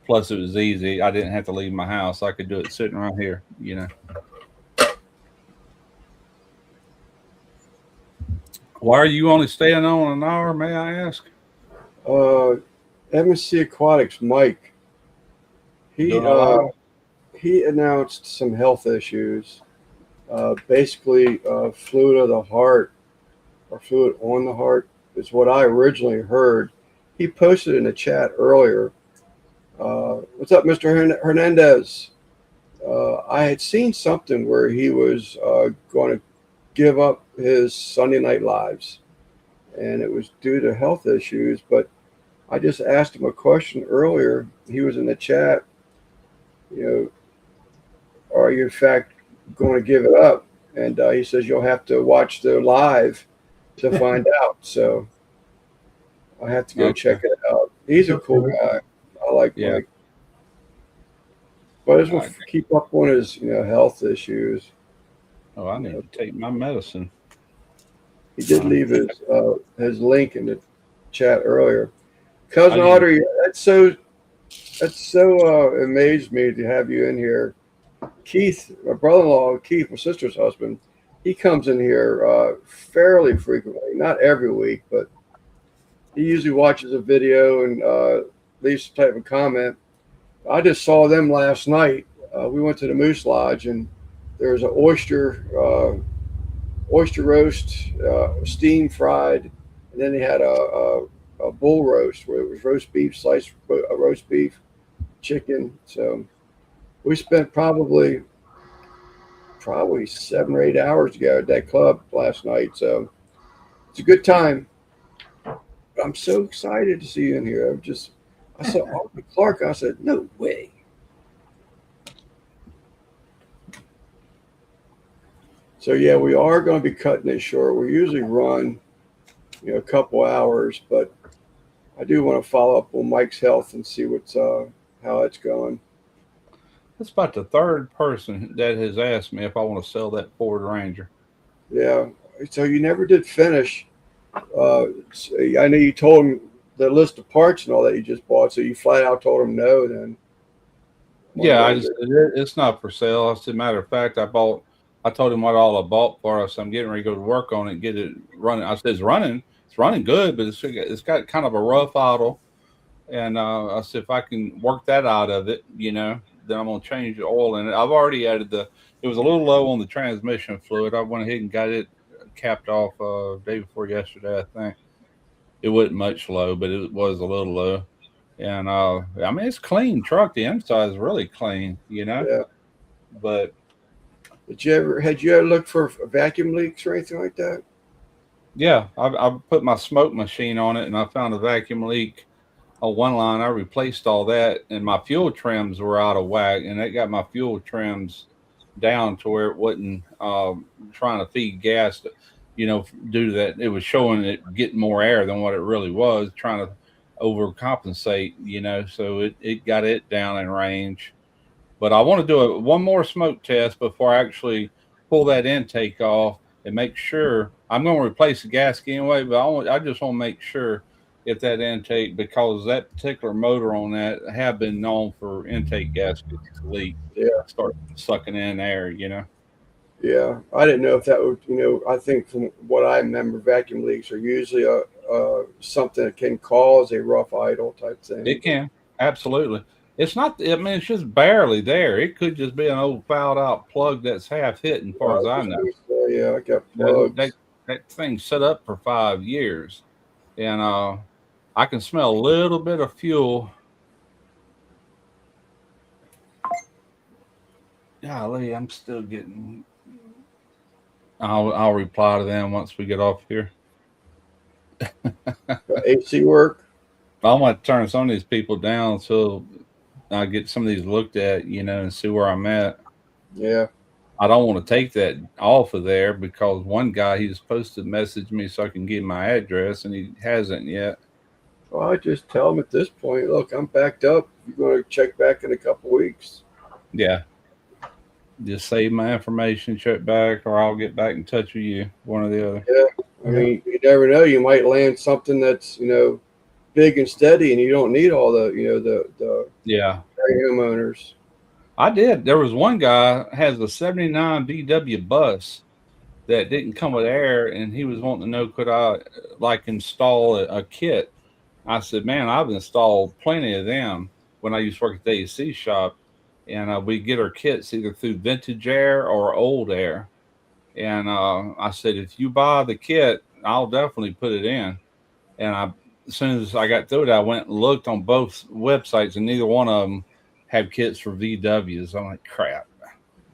Plus, it was easy. I didn't have to leave my house. I could do it sitting right here, you know. Why are you only staying on an hour, may I ask? MSC Aquatics, Mike. He announced some health issues. Basically, fluid of the heart or fluid on the heart is what I originally heard. He posted in the chat earlier. What's up, Mr. Hernandez? I had seen something where he was going to give up his Sunday night lives, and it was due to health issues. But I just asked him a question earlier. He was in the chat. You know, are you in fact going to give it up? And he says you'll have to watch the live to find out. So I have to go check it out. He's a cool guy. I like Mike. But I just want to keep up on his, health issues. Oh, I need to take my medicine. He did leave his link in the chat earlier. Cousin Audrey, that's so amazed me to have you in here. Keith, my brother-in-law, Keith, my sister's husband, he comes in here fairly frequently, not every week, but he usually watches a video and leaves some type of comment. I just saw them last night. We went to the Moose Lodge, and there was an oyster roast, steam fried, and then they had a bull roast where it was roast beef, sliced roast beef, chicken. So we spent probably 7 or 8 hours together at that club last night. So it's a good time. I'm so excited to see you in here. I saw Arthur Clark. I said, no way. So yeah, we are going to be cutting it short. We usually run, a couple hours, but I do want to follow up on Mike's health and see how it's going. That's about the third person that has asked me if I want to sell that Ford Ranger. Yeah. So you never did finish. I know you told him the list of parts and all that you just bought, so you flat out told him no then. Yeah, it's not for sale. As a matter of fact, I told him what all I bought for us. I'm getting ready to go to work on it and get it running. I said, it's running good, but it's got kind of a rough idle. And I said, if I can work that out of it, then I'm going to change the oil in it. I've already added it was a little low on the transmission fluid. I went ahead and got it capped off day before yesterday, I think. It wasn't much low, but it was a little low. And it's clean truck. The inside is really clean, Yeah. But had you ever looked for vacuum leaks or anything like that? Yeah, I put my smoke machine on it, and I found a vacuum leak on one line. I replaced all that, and my fuel trims were out of whack, and that got my fuel trims down to where it wasn't trying to feed gas. Due to that, it was showing it getting more air than what it really was, trying to overcompensate. So it got it down in range. But I want to do one more smoke test before I actually pull that intake off and make sure. I'm going to replace the gasket anyway, but I just want to make sure if that intake, because that particular motor on that have been known for intake gaskets to leak. Yeah. Start sucking in air, Yeah, I didn't know if that would, I think from what I remember, vacuum leaks are usually something that can cause a rough idle type thing. It can absolutely. It's not. I mean, it's just barely there. It could just be an old fouled out plug that's half hit, as I far as was I just know. gonna say, yeah, I got That that, plugs. that thing set up for 5 years, and I can smell a little bit of fuel. Golly, I'm still getting. I'll reply to them once we get off here. AC work. I'm going to turn some of these people down so I get some of these looked at, and see where I'm at. Yeah. I don't want to take that off of there because one guy he was supposed to message me so I can give him my address and he hasn't yet. Well, I just tell them at this point, look, I'm backed up. You're going to check back in a couple weeks. Yeah, just save my information, check back, or I'll get back in touch with you, one or the other. Yeah. I Yeah. mean, you never know. You might land something that's, big and steady, and you don't need all the, the Yeah, homeowners. I did. There was one guy has a '79 VW bus that didn't come with air, and he was wanting to know could I like install a kit. I said, man, I've installed plenty of them when I used to work at the AC shop, and we get our kits either through Vintage Air or Old Air. And I said, if you buy the kit, I'll definitely put it in. And as soon as I got through it, I went and looked on both websites, and neither one of them had kits for VWs. I'm like, crap.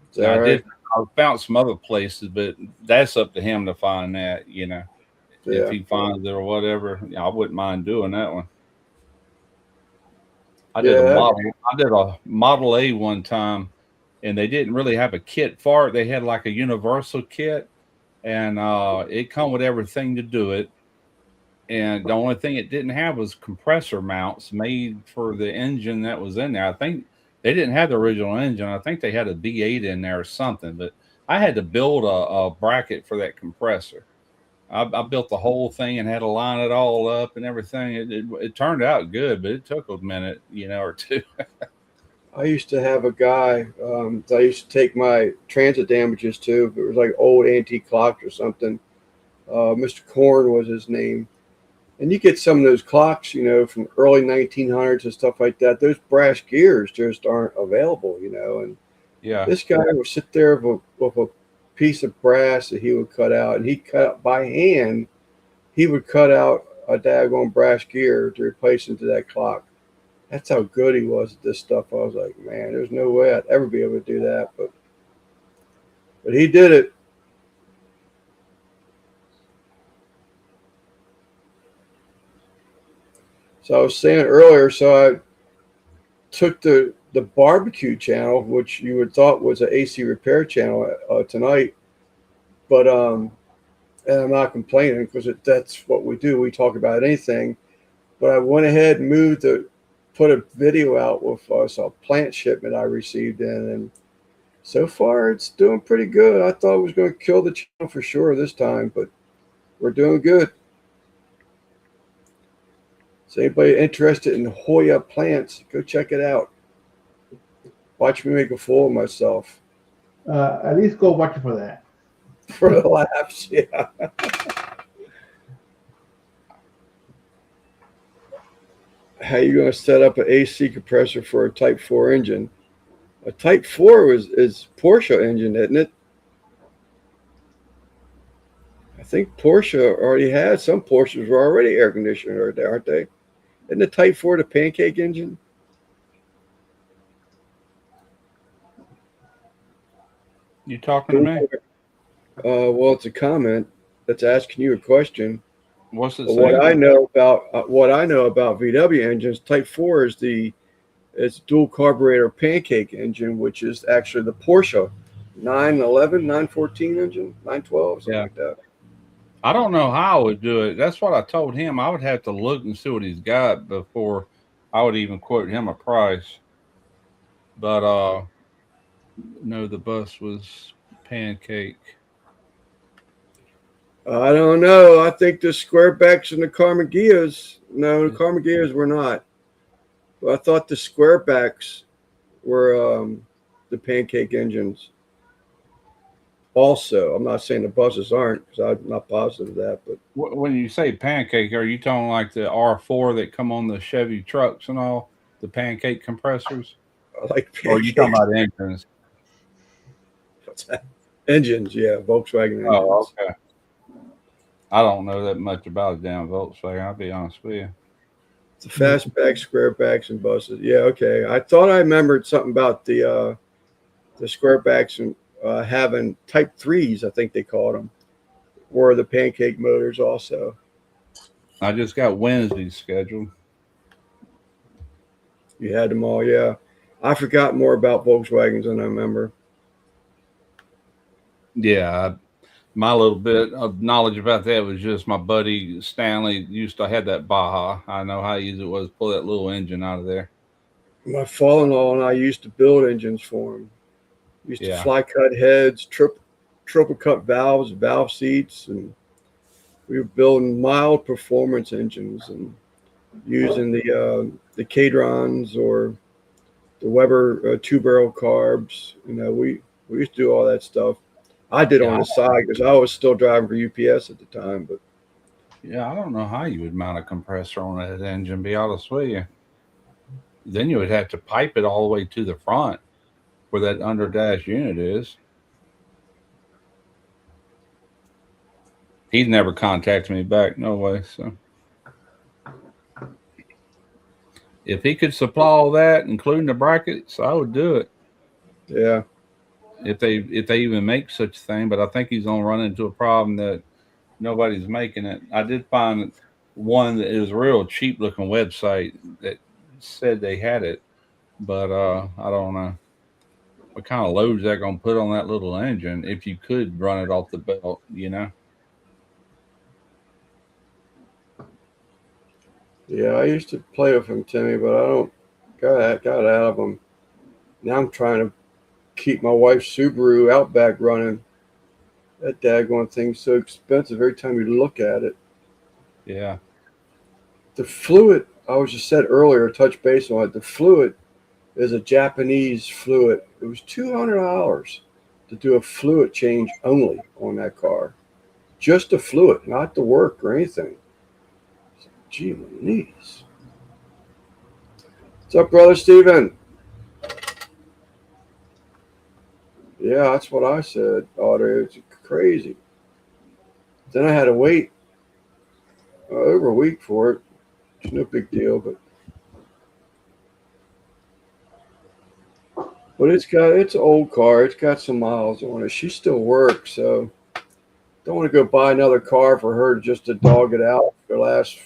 Is that Now I right? did. I found some other places, but that's up to him to find that. If Yeah. he finds it or whatever, I wouldn't mind doing that one. I did a Yeah. model. I did a Model A one time, and they didn't really have a kit for it. They had like a universal kit, and it come with everything to do it. And the only thing it didn't have was compressor mounts made for the engine that was in there. I think they didn't have the original engine. I think they had a V8 in there or something. But I had to build a bracket for that compressor. I built the whole thing and had to line it all up and everything. It turned out good, but it took a minute, or two. I used to have a guy that I used to take my transit damages to. It was like old antique clocks or something. Mr. Korn was his name. And you get some of those clocks, from early 1900s and stuff like that. Those brass gears just aren't available, And Yeah, this guy would sit there with a piece of brass that he would cut out, and he cut out by hand. He would cut out a daggone brass gear to replace into that clock. That's how good he was at this stuff. I was like, man, there's no way I'd ever be able to do that, but he did it. So I was saying earlier, so I took the barbecue channel, which you would thought was an AC repair channel tonight, but and I'm not complaining because that's what we do. We talk about anything, but I went ahead and put a video out with a plant shipment I received in, and so far it's doing pretty good. I thought it was going to kill the channel for sure this time, but we're doing good. So anybody interested in Hoya plants, go check it out. Watch me make a fool of myself. At least go watch it for that. For the laughs, yeah. How you going to set up an AC compressor for a Type 4 engine? A Type 4 is Porsche engine, isn't it? I think Porsche already has. Some Porsches were already air conditioned, aren't they? Isn't the Type 4 the pancake engine? you talking to me? Well, it's a comment that's asking you a question. What's it But saying? what I know about VW engines, Type 4 is it's dual carburetor pancake engine, which is actually the Porsche 911, 914 engine, 912, something Yeah. like that. I don't know how I would do it. That's what I told him. I would have to look and see what he's got before I would even quote him a price. But no, the bus was pancake. I don't know. I think the Squarebacks and the Carmageas. No, the Carmageas were not. But I thought the Squarebacks were the pancake engines. also. I'm not saying the buses aren't, because I'm not positive of that, but When you say pancake, are you talking like the R4 that come on the Chevy trucks and all, the pancake compressors? I like Or are you pancakes. talking about engines? What's that? Engines, yeah, Volkswagen engines. Oh, okay. I don't know that much about a damn Volkswagen. I'll be honest with you. The fastbacks, squarebacks, and buses. Yeah, okay. I thought I remembered something about the squarebacks and having Type 3s, I think they called them, were the pancake motors also. I just got Wednesday's scheduled. You had them all, yeah. I forgot more about Volkswagens than I remember. Yeah, my little bit of knowledge about that was just my buddy Stanley used to have that Baja. I know how easy it was to pull that little engine out of there. My father-in-law and I used to build engines for him. Used to Yeah. fly cut heads, triple cut valves, valve seats, and we were building mild performance engines and using the Cadrons or the Weber 2-barrel carbs. You know, we used to do all that stuff. I did on the side because I was still driving for UPS at the time. But Yeah, I don't know how you would mount a compressor on that engine, be honest with you. Then you would have to pipe it all the way to the front where that under dash unit is. He's never contacted me back, no way. So if he could supply all that, including the brackets, I would do it. yeah, If they even make such a thing, but I think he's gonna run into a problem that nobody's making it. I did find one that is a real cheap looking website that said they had it, but I don't know what kind of loads they're gonna put on that little engine if you could run it off the belt, you know. yeah, I used to play with him, Timmy, but I don't got out of him. Now I'm trying to keep my wife's Subaru Outback running. That daggone thing's so expensive every time you look at it. Yeah. The fluid, I was just said earlier, touch base on it. The fluid is a Japanese fluid. It was $200 to do a fluid change only on that car. Just the fluid, not the work or anything. Gee, my knees. What's up, brother Steven? Yeah, that's what I said, Audrey. It's crazy. Then I had to wait over a week for it. It's no big deal, but it's an old car. It's got some miles on it. She still works, so don't want to go buy another car for her just to dog it out for the last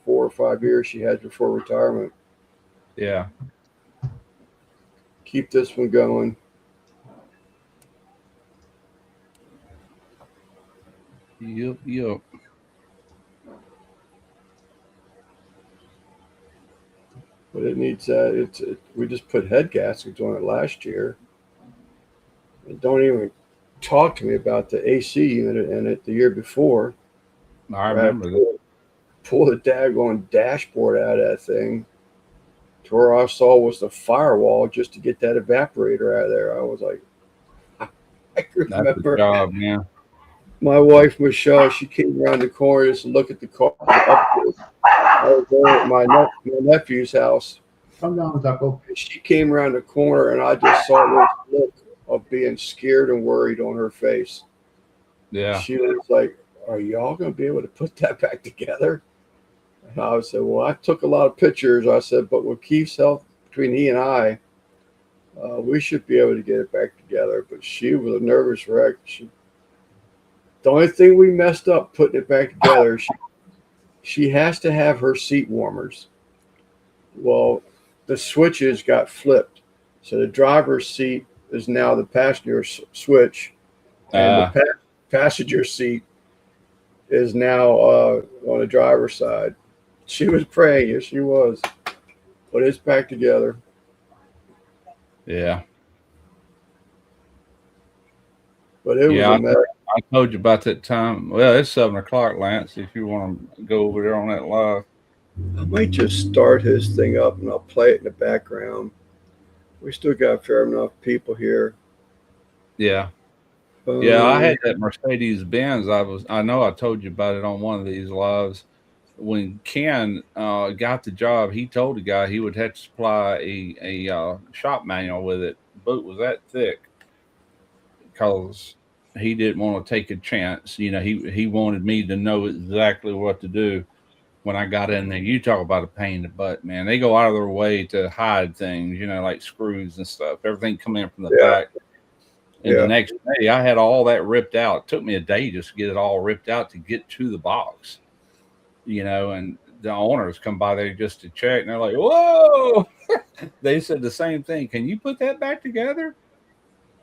4 or 5 years she had before retirement. Yeah. Keep this one going. Yep. But it needs we just put head gaskets on it last year. And don't even talk to me about the AC unit in it the year before. I remember that. Pull the daggone dashboard out of that thing. To where I saw was the firewall just to get that evaporator out of there. I was like, I remember. That's the job, man. My wife, Michelle, she came around the corner just to look at the car. I was there at my nephew's house. Come down, Zucko. She came around the corner, and I just saw this look of being scared and worried on her face. Yeah. She was like, "Are y'all going to be able to put that back together?" And I said, "Well, I took a lot of pictures." I said, "But with Keith's help, between he and I, we should be able to get it back together." But she was a nervous wreck. The only thing we messed up putting it back together, she has to have her seat warmers. Well, the switches got flipped. So the driver's seat is now the passenger switch, and the passenger seat is now on the driver's side. She was praying, yes, she was. But it's back together. Yeah. But it was a mess. I told you about that time. Well, it's 7:00, Lance, if you want to go over there on that live. I might just start his thing up and I'll play it in the background. We still got fair enough people here. Yeah. Yeah, I had that Mercedes Benz. I know I told you about it on one of these lives. When Ken got the job, he told the guy he would have to supply a shop manual with it. The boot was that thick because he didn't want to take a chance. You know, he wanted me to know exactly what to do when I got in there. You talk about a pain in the butt, man. They go out of their way to hide things, you know, like screws and stuff. Everything come in from the Yeah. back. And the Yeah. next day, I had all that ripped out. It took me a day just to get it all ripped out to get to the box, you know. And the owners come by there just to check, and they're like, "Whoa!" They said the same thing. Can you put that back together?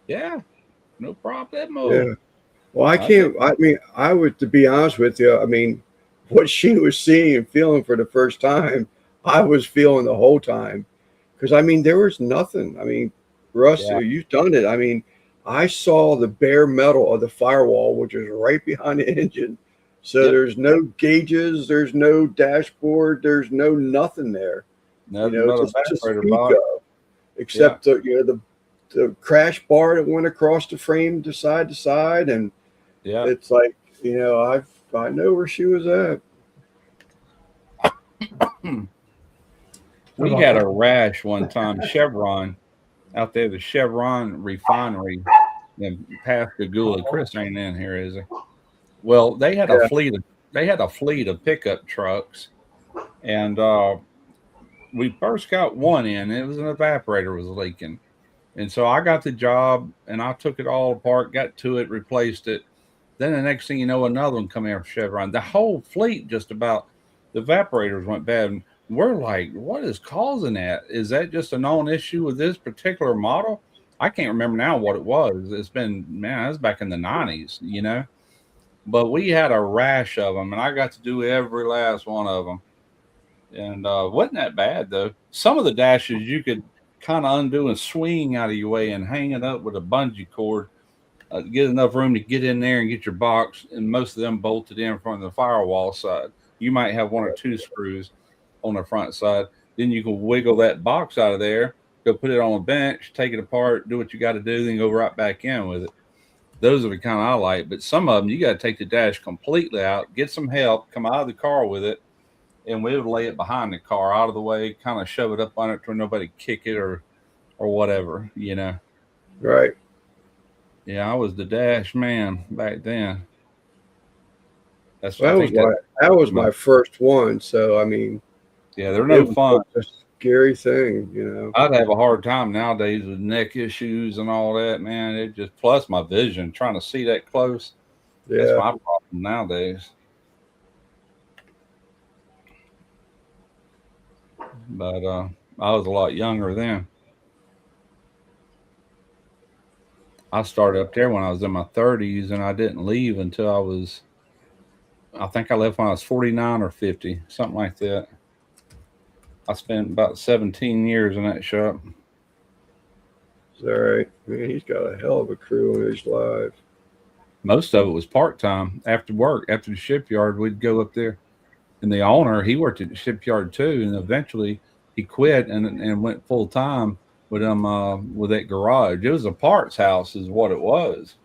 Yeah, no problemo. Yeah. Well, I I said, can't. I mean, I would, to be honest with you, I mean, what she was seeing and feeling for the first time, I was feeling the whole time. Because, I mean, there was nothing. I mean, Russ, yeah, you've done it. I mean, I saw the bare metal of the firewall, which is right behind the engine. So yep, there's no gauges, there's no dashboard, there's no nothing there, nothing but a to evaporator speak box. of, Yeah, except the crash bar that went across the frame to side, and yeah. it's like, I know where she was at. We had a rash one time, Chevron out there, the Chevron refinery in Pascagoula. Chris ain't in here, is he? Well, Yeah. they had a fleet of pickup trucks, and we first got one in. It was an evaporator was leaking, and so I got the job and I took it all apart, got to it, replaced it. Then the next thing you know, another one come in from Chevron. The whole fleet just about the evaporators went bad. And we're like, what is causing that? Is that just a known issue with this particular model? I can't remember now what it was. It's been, man, that's back in the 90s, you know. But we had a rash of them, and I got to do every last one of them. And wasn't that bad though. Some of the dashes you could kind of undo and swing out of your way and hang it up with a bungee cord, get enough room to get in there and get your box. And most of them bolted in from the firewall side. You might have one or two screws on the front side. Then you can wiggle that box out of there, go put it on a bench, take it apart, do what you got to do, then go right back in with it. Those are the kind I like. But some of them, you got to take the dash completely out, get some help, come out of the car with it, and we would lay it behind the car out of the way, kind of shove it up on it to where nobody kick it or whatever, you know. Right. Yeah, I was the dash man back then. That's Well, I think that that was my first one. So, I mean, yeah, they're it no was fun. such a scary thing. I'd have a hard time nowadays with neck issues and all that, man. It just plus my vision, trying to see that close. That's Yeah. my problem nowadays. But I was a lot younger then. I started up there when I was in my 30s, and I didn't leave until I think I left when I was 49 or 50, something like that. I spent about 17 years in that shop. It's all right. Man, he's got a hell of a crew in his life. Most of it was part time after work, after the shipyard. We'd go up there, and the owner he worked at the shipyard too, and eventually he quit and went full time with with that garage. It was a parts house, is what it was,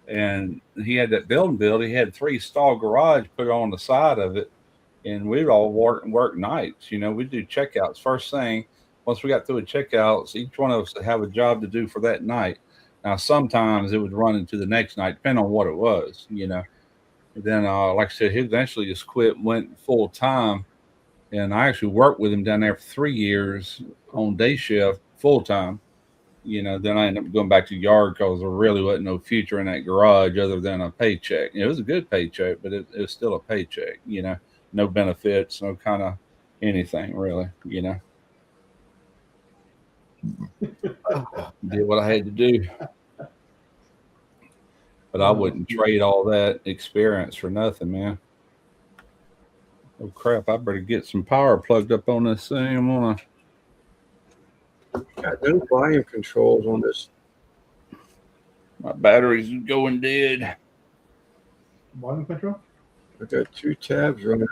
and he had that building built. He had 3 stall garage put on the side of it, and we'd all work nights. You know, we'd do checkouts first thing. Once we got through with checkouts, each one of us would have a job to do for that night. Now, sometimes it would run into the next night, depending on what it was, you know. And then, like I said, he eventually just quit, went full time. And I actually worked with him down there for 3 years on day shift, full time. You know, then I ended up going back to the yard because there really wasn't no future in that garage other than a paycheck. It was a good paycheck, but it was still a paycheck, you know, no benefits, no kind of anything really, you know. Did what I had to do. But I wouldn't trade all that experience for nothing, man. Oh crap! I better get some power plugged up on this thing. I'm gonna. Got no volume controls on this. My battery's going dead. Volume control? I got 2 tabs running.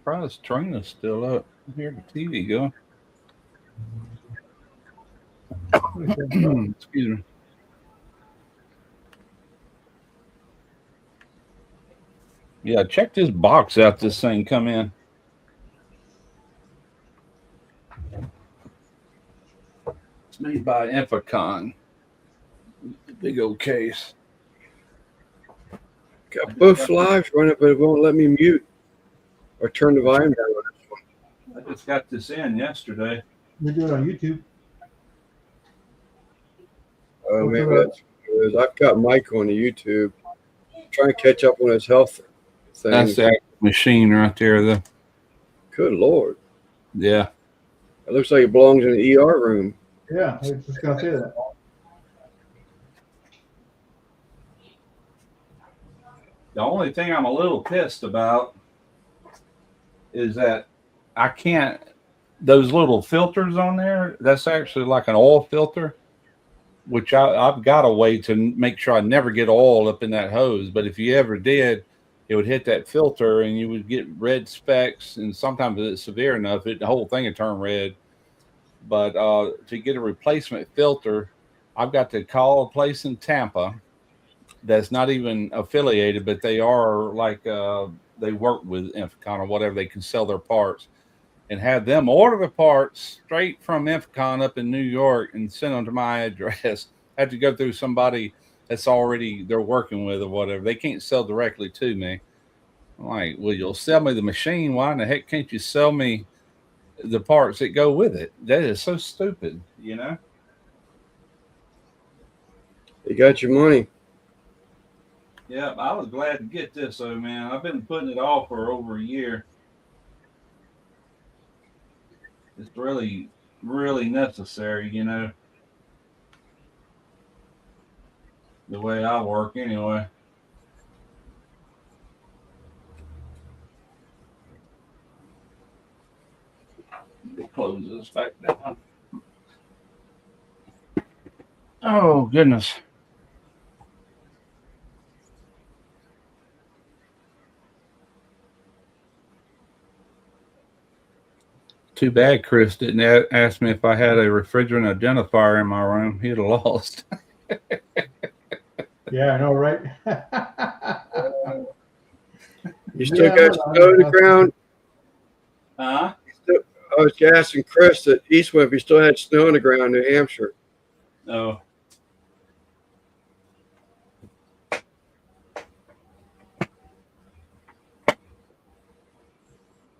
surprised Trina's still up. I hear the TV going. Excuse me. Yeah, check this box out. This thing come in. It's made by Infocon. Big old case. Got both lives running, but it won't let me mute or turn the volume down on this one. I just got this in yesterday. We do it on YouTube. Oh, maybe that's what it is. I've got Mike on the YouTube. Trying to catch up on his health thing. That's the actual machine right there, though. Good Lord. Yeah. It looks like it belongs in the ER room. Yeah, I was just gonna say that. The only thing I'm a little pissed about is that I can't, those little filters on there, that's actually like an oil filter, which I've got a way to make sure I never get oil up in that hose. But if you ever did, it would hit that filter and you would get red specks. And sometimes if it's severe enough, the whole thing would turn red. But to get a replacement filter, I've got to call a place in Tampa that's not even affiliated, but they are like they work with Infocon or whatever. They can sell their parts and have them order the parts straight from Infocon up in New York and send them to my address. I have to go through somebody that's already they're working with or whatever. They can't sell directly to me. I'm like, well, you'll sell me the machine. Why in the heck can't you sell me the parts that go with it? That is so stupid, you know? You got your money. Yeah, I was glad to get this, though, man. I've been putting it off for over a year. It's really, really necessary, you know. The way I work, anyway. It closes back down. Oh, goodness. Too bad Chris didn't ask me if I had a refrigerant identifier in my room. He'd have lost. Yeah, I know, right? You still got snow on the ground? Huh? I was asking Chris at Eastwood if he still had snow on the ground in New Hampshire. No.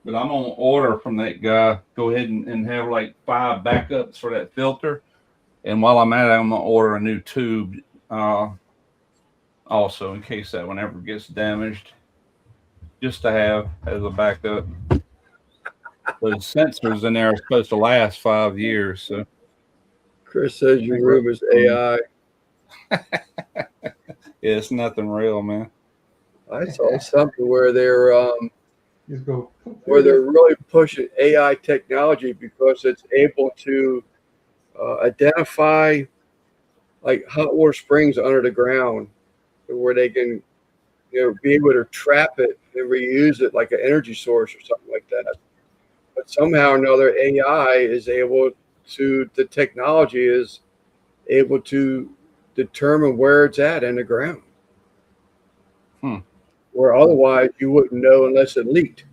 But I'm gonna order from that guy. Go ahead and have like 5 backups for that filter. And while I'm at it, I'm gonna order a new tube also in case that one ever gets damaged. Just to have as a backup. Those sensors in there are supposed to last 5 years. So Chris says your room is AI. yeah, it's nothing real, man. I saw something where they're Just go. where they're really pushing AI technology because it's able to identify like hot water springs under the ground, where they can, be able to trap it and reuse it like an energy source or something like that. But somehow or another, AI is able to, the technology is able to determine where it's at in the ground. Where otherwise you wouldn't know unless it leaked.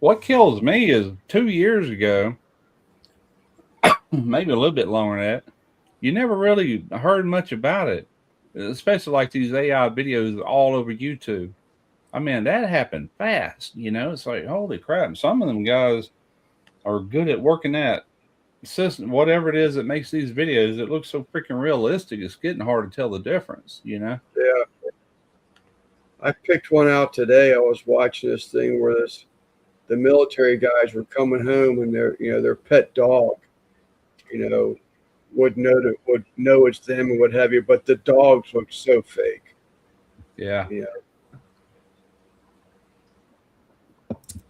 What kills me is 2 years ago, maybe a little bit longer than that, you never really heard much about it, especially like these AI videos all over YouTube. I mean, that happened fast, It's like, holy crap. And some of them guys are good at working that system, whatever it is that makes these videos. It looks so freaking realistic. It's getting hard to tell the difference, Yeah. I picked one out today. I was watching this thing where the military guys were coming home and their pet dog, would know it's them and what have you, but the dogs look so fake. Yeah.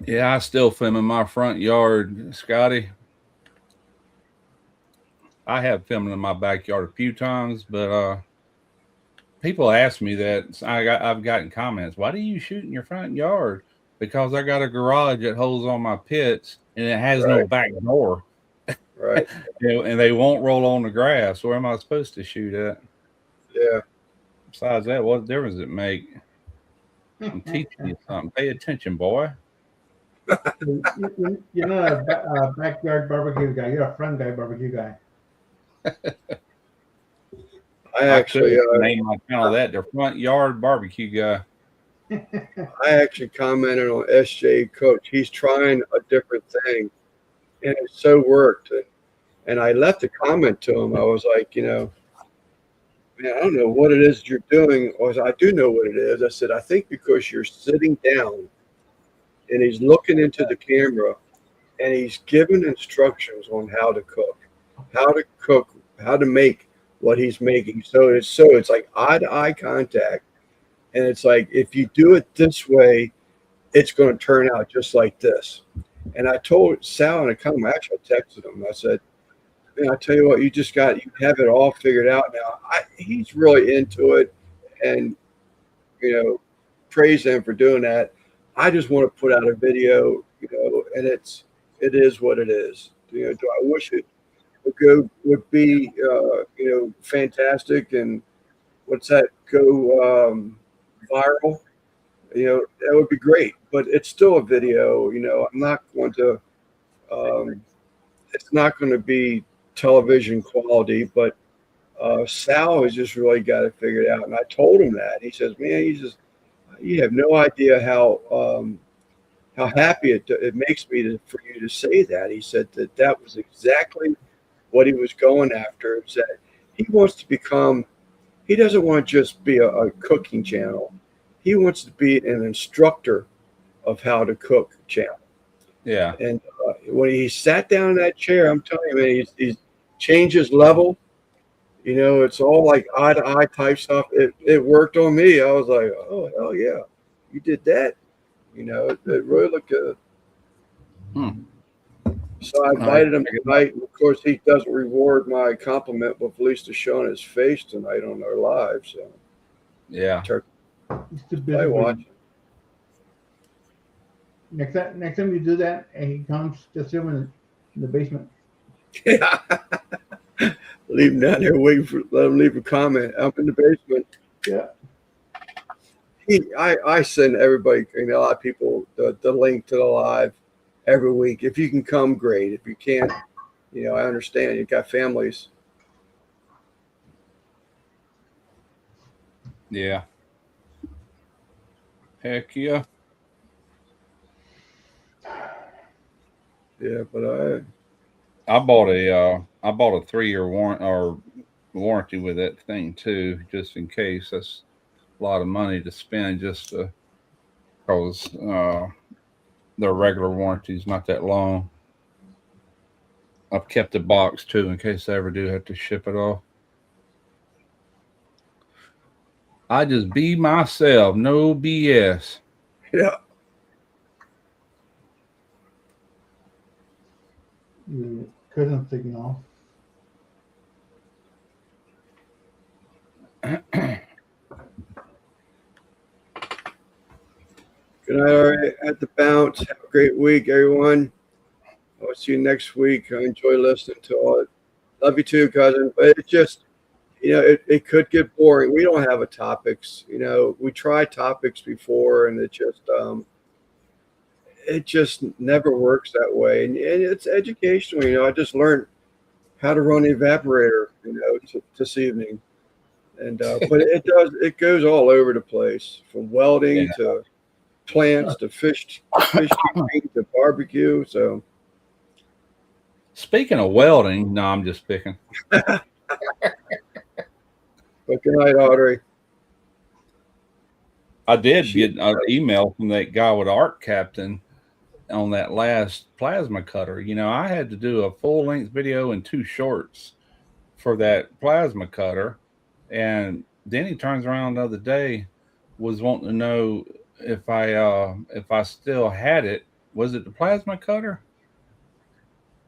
Yeah, I still film in my front yard, Scotty. I have filmed in my backyard a few times, but people ask me that. I've gotten comments. Why do you shoot in your front yard? because I got a garage that holds all my pits and it has no Right. back door. Right. And they won't roll on the grass. Where am I supposed to shoot at? Yeah. Besides that, what difference does it make? I'm teaching you something. Pay attention, boy. You're not a backyard barbecue guy. You're a front guy barbecue guy. I actually, name my channel that the front yard barbecue guy. I actually commented on SJ Coach. He's trying a different thing, and it so worked. And I left a comment to him. I was like, man, I don't know what it is you're doing. Or I do know what it is. I said, I think because you're sitting down and he's looking into the camera and he's giving instructions on how to cook, how to make what he's making. So it's like eye-to-eye contact. And it's like, if you do it this way, it's going to turn out just like this. And I told Sal in a comment, actually I texted him. I said, man, I tell you what, you have it all figured out now. He's really into it, and praise him for doing that. I just want to put out a video, and it is what it is. Do I wish it would be fantastic and go viral? That would be great, but it's still a video. I'm not going to. It's not going to be television quality, but Sal has just really got it figured out. And I told him that. He says, man, you have no idea how happy it makes me for you to say that. He said that was exactly what he was going after. Is that he doesn't want to just be a cooking channel. He wants to be an instructor of how to cook channel. Yeah. And when he sat down in that chair, I'm telling you, man, he's changed his level. It's all like eye-to-eye type stuff. It worked on me. I was like, oh, hell yeah, you did that. It really looked good. So I invited him tonight. And of course, he doesn't reward my compliment with at least showing his face tonight on our live. So yeah. I watch. Next time you do that, and he comes, just him in the basement. Yeah. Leave him down there waiting let him leave a comment. I'm in the basement. Yeah. I send everybody, a lot of people, the link to the live every week. If you can come, great. If you can't, I understand. You got families. Yeah. Heck yeah. Yeah, but I bought a 3-year warranty with that thing too, just in case. That's a lot of money to spend just because their regular warranty is not that long. I've kept a box too in case I ever do have to ship it off. I just be myself, no BS. yeah. Your cousin signal. Good night, all right. At the bounce. Have a great week, everyone. I'll see you next week. I enjoy listening to all it. Love you too, cousin. But it's just, it could get boring. We don't have a topics. We tried topics before, and it just never works that way. And it's educational. I just learned how to run an evaporator, this evening. And but it goes all over the place, from welding to plants to fish to barbecue. So speaking of welding, no, I'm just picking. But good night, Audrey. I did get an email from that guy with Arc Captain on that last plasma cutter. I had to do a full-length video and 2 shorts for that plasma cutter, and then he turns around the other day, was wanting to know if I still had it. Was it the plasma cutter?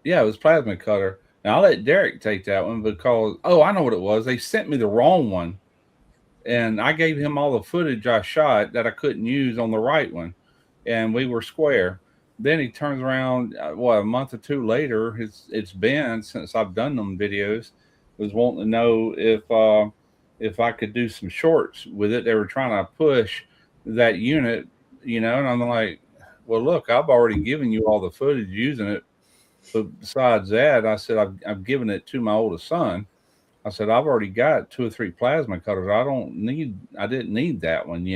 Yeah, it was plasma cutter. Now I let Derek take that one because I know what it was. They sent me the wrong one, and I gave him all the footage I shot that I couldn't use on the right one. and we were square. Then he turns around, a month or two later, it's been since I've done them videos, was wanting to know if I could do some shorts with it. They were trying to push that unit, and I'm like, well, look, I've already given you all the footage using it. But besides that, I said, I've given it to my oldest son. I said, I've already got 2 or 3 plasma cutters. I didn't need that one,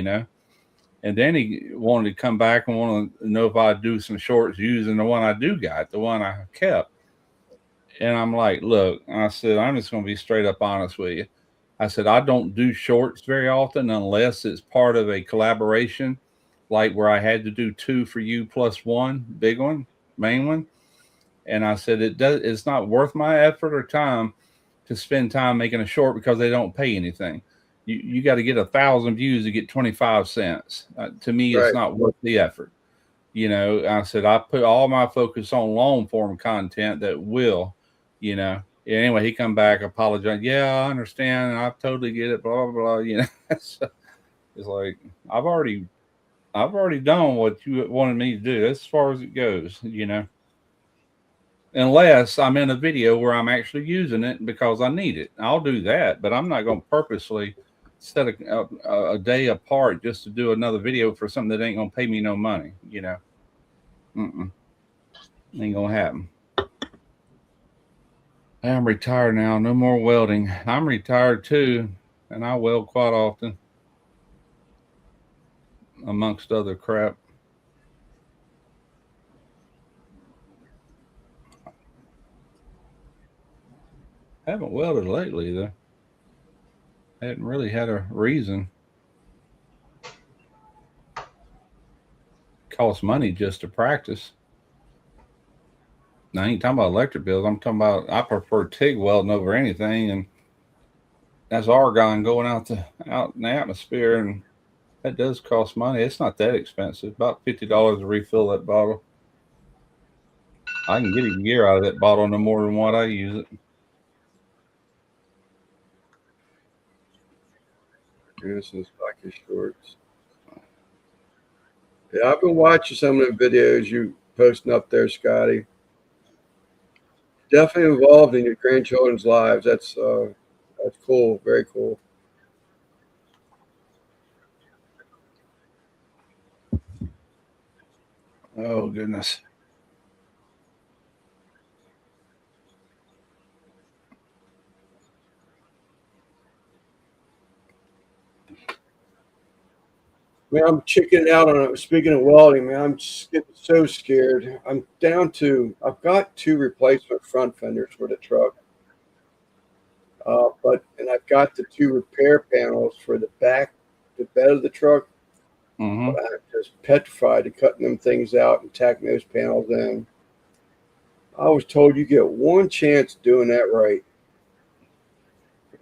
And then he wanted to come back and want to know if I'd do some shorts using the one I do got, the one I kept. And I'm like, look, I said, I'm just going to be straight up honest with you. I said, I don't do shorts very often unless it's part of a collaboration, like where I had to do 2 for you plus 1, big one, main one. And I said, it's not worth my effort or time to spend time making a short because they don't pay anything. You got to get 1,000 views to get 25 cents. To me, it's not worth the effort. I said, I put all my focus on long form content that will, Anyway, he come back, apologize. Yeah, I understand. I totally get it. Blah, blah, blah. So it's like, I've already done what you wanted me to do. That's as far as it goes, Unless I'm in a video where I'm actually using it because I need it. I'll do that, but I'm not going to purposely set a day apart just to do another video for something that ain't going to pay me no money, Ain't going to happen. I'm retired now. No more welding. I'm retired too, and I weld quite often, amongst other crap. Haven't welded lately though. Hadn't really had a reason. Costs money just to practice. Now, I ain't talking about electric bills. I'm talking about, I prefer TIG welding over anything, and that's argon going out in the atmosphere, and that does cost money. It's not that expensive. About $50 to refill that bottle. I can get a year out of that bottle no more than what I use it. This is Lucky Shorts. Yeah, I've been watching some of the videos you posting up there, Scotty. Definitely involved in your grandchildren's lives. That's cool. Very cool. Oh, goodness. Man, I'm chickening out on it. Speaking of welding, man, I'm just getting so scared. I've got 2 replacement front fenders for the truck. And I've got the 2 repair panels for the bed of the truck. Mm-hmm. But I'm just petrified of cutting them things out and tacking those panels in. I was told you get one chance doing that right.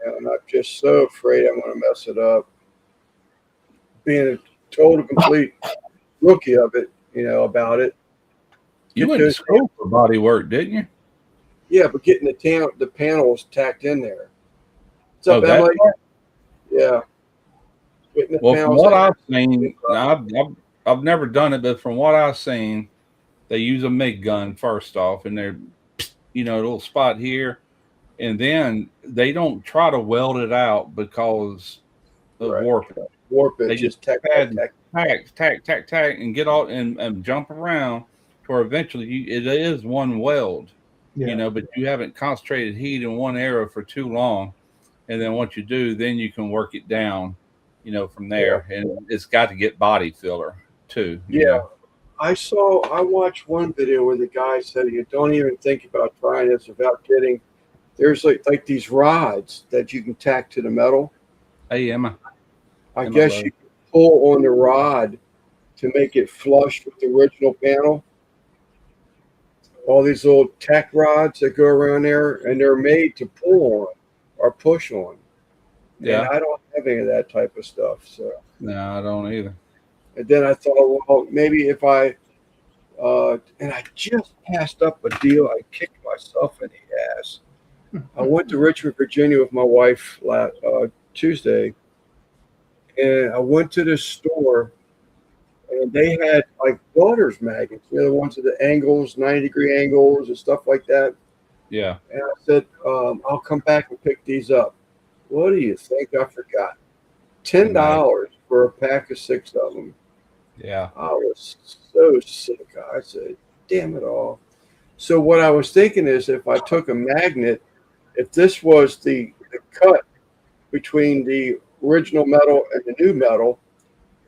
And I'm just so afraid I'm going to mess it up. Being a total complete rookie of it, about it. You went to school for body work, didn't you? Yeah, but getting the panels tacked in there. What's up, that Emily? Yeah. Well, from what I've seen, I've never done it, but from what I've seen, they use a MIG gun first off, and they're, a little spot here, and then they don't try to weld it out because of warping. Warp it. They just tack, and get all and jump around, where eventually it is one weld. Yeah. But you haven't concentrated heat in one area for too long, and then once you do, then you can work it down, from there. Yeah. And it's got to get body filler too. Yeah. I watched one video where the guy said, you don't even think about trying this without getting, there's like these rods that you can tack to the metal. Hey, Emma. I guess you can pull on the rod to make it flush with the original panel. All these little tack rods that go around there, and they're made to pull on or push on. Yeah. And I don't have any of that type of stuff. So no, I don't either. And then I thought, well, maybe if and I just passed up a deal. I kicked myself in the ass. I went to Richmond, Virginia with my wife Tuesday, and I went to this store, and they had like welder's magnets, the ones with the angles, 90-degree angles and stuff like that. Yeah. And I said, I'll come back and pick these up. What do you think? I forgot. $10 for a pack of 6 of them. Yeah. I was so sick. I said, damn it all. So what I was thinking is if I took a magnet, if this was the cut between the original metal and the new metal,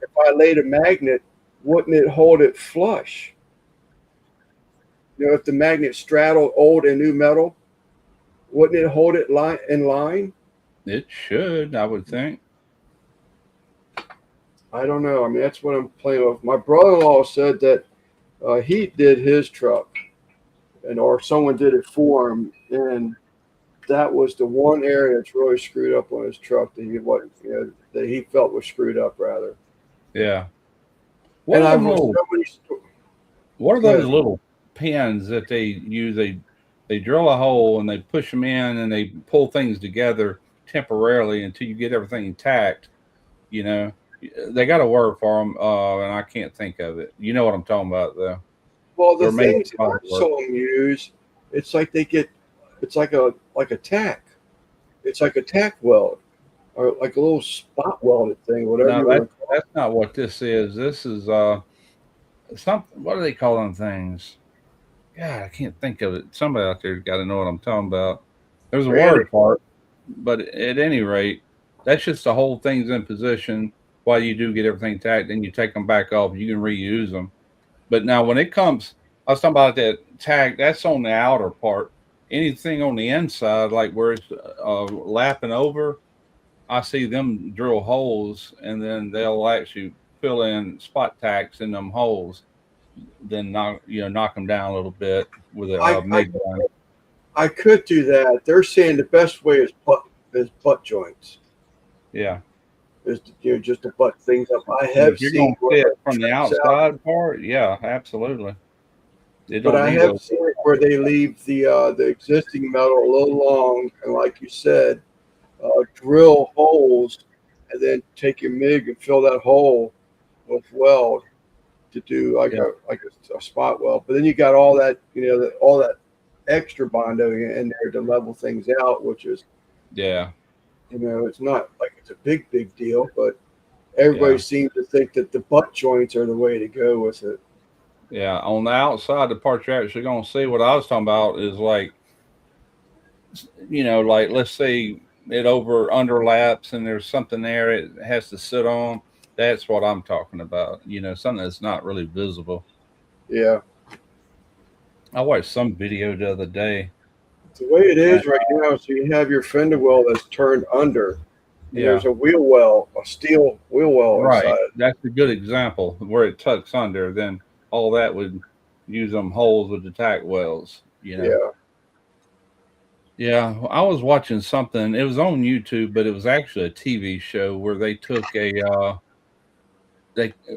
if I laid a magnet, wouldn't it hold it flush? If the magnet straddled old and new metal, wouldn't it hold it in line? It should, I would think. I don't know. I mean, that's what I'm playing with. My brother-in-law said that he did his truck, or someone did it for him, and that was the one area that's really screwed up on his truck that he felt was screwed up rather. Yeah. What are those little pins that they use? They drill a hole and they push them in and they pull things together temporarily until you get everything intact. They got to work for them, and I can't think of it. You know what I'm talking about, though. Well, the things I saw them use, it's like it's like a tack. It's like a tack weld, or like a little spot welded thing, whatever. No, that's not what this is. This is something. What do they call them things? God, I can't think of it. Somebody out there's got to know what I'm talking about. There's a word for it, but at any rate, that's just the whole thing's in position while you do get everything tacked. Then you take them back off. You can reuse them. But now when it comes, I was talking about that tag. That's on the outer part. Anything on the inside, like where it's lapping over, I see them drill holes, and then they'll actually fill in spot tacks in them holes. Then knock them down a little bit with a MIG gun. I could do that. They're saying the best way is butt joints. Yeah. Is just to butt things up. I have seen it from the outside part. Yeah, absolutely. But I have seen it where they leave the existing metal a little long, and like you said, drill holes, and then take your MIG and fill that hole with weld to do a spot weld. But then you got all that all that extra bondo in there to level things out, which is it's not like it's a big deal, but everybody seems to think that the butt joints are the way to go with it. Yeah, on the outside, the part you're actually going to see, what I was talking about is like let's say it underlaps and there's something there it has to sit on. That's what I'm talking about. Something that's not really visible. Yeah. I watched some video the other day. The way it is right now, so you have your fender well that's turned under. There's a wheel well, a steel wheel well right inside. That's a good example where it tucks under. Then all that would use them holes with the tack wells. Yeah, I was watching something. It was on YouTube, but it was actually a TV show where they took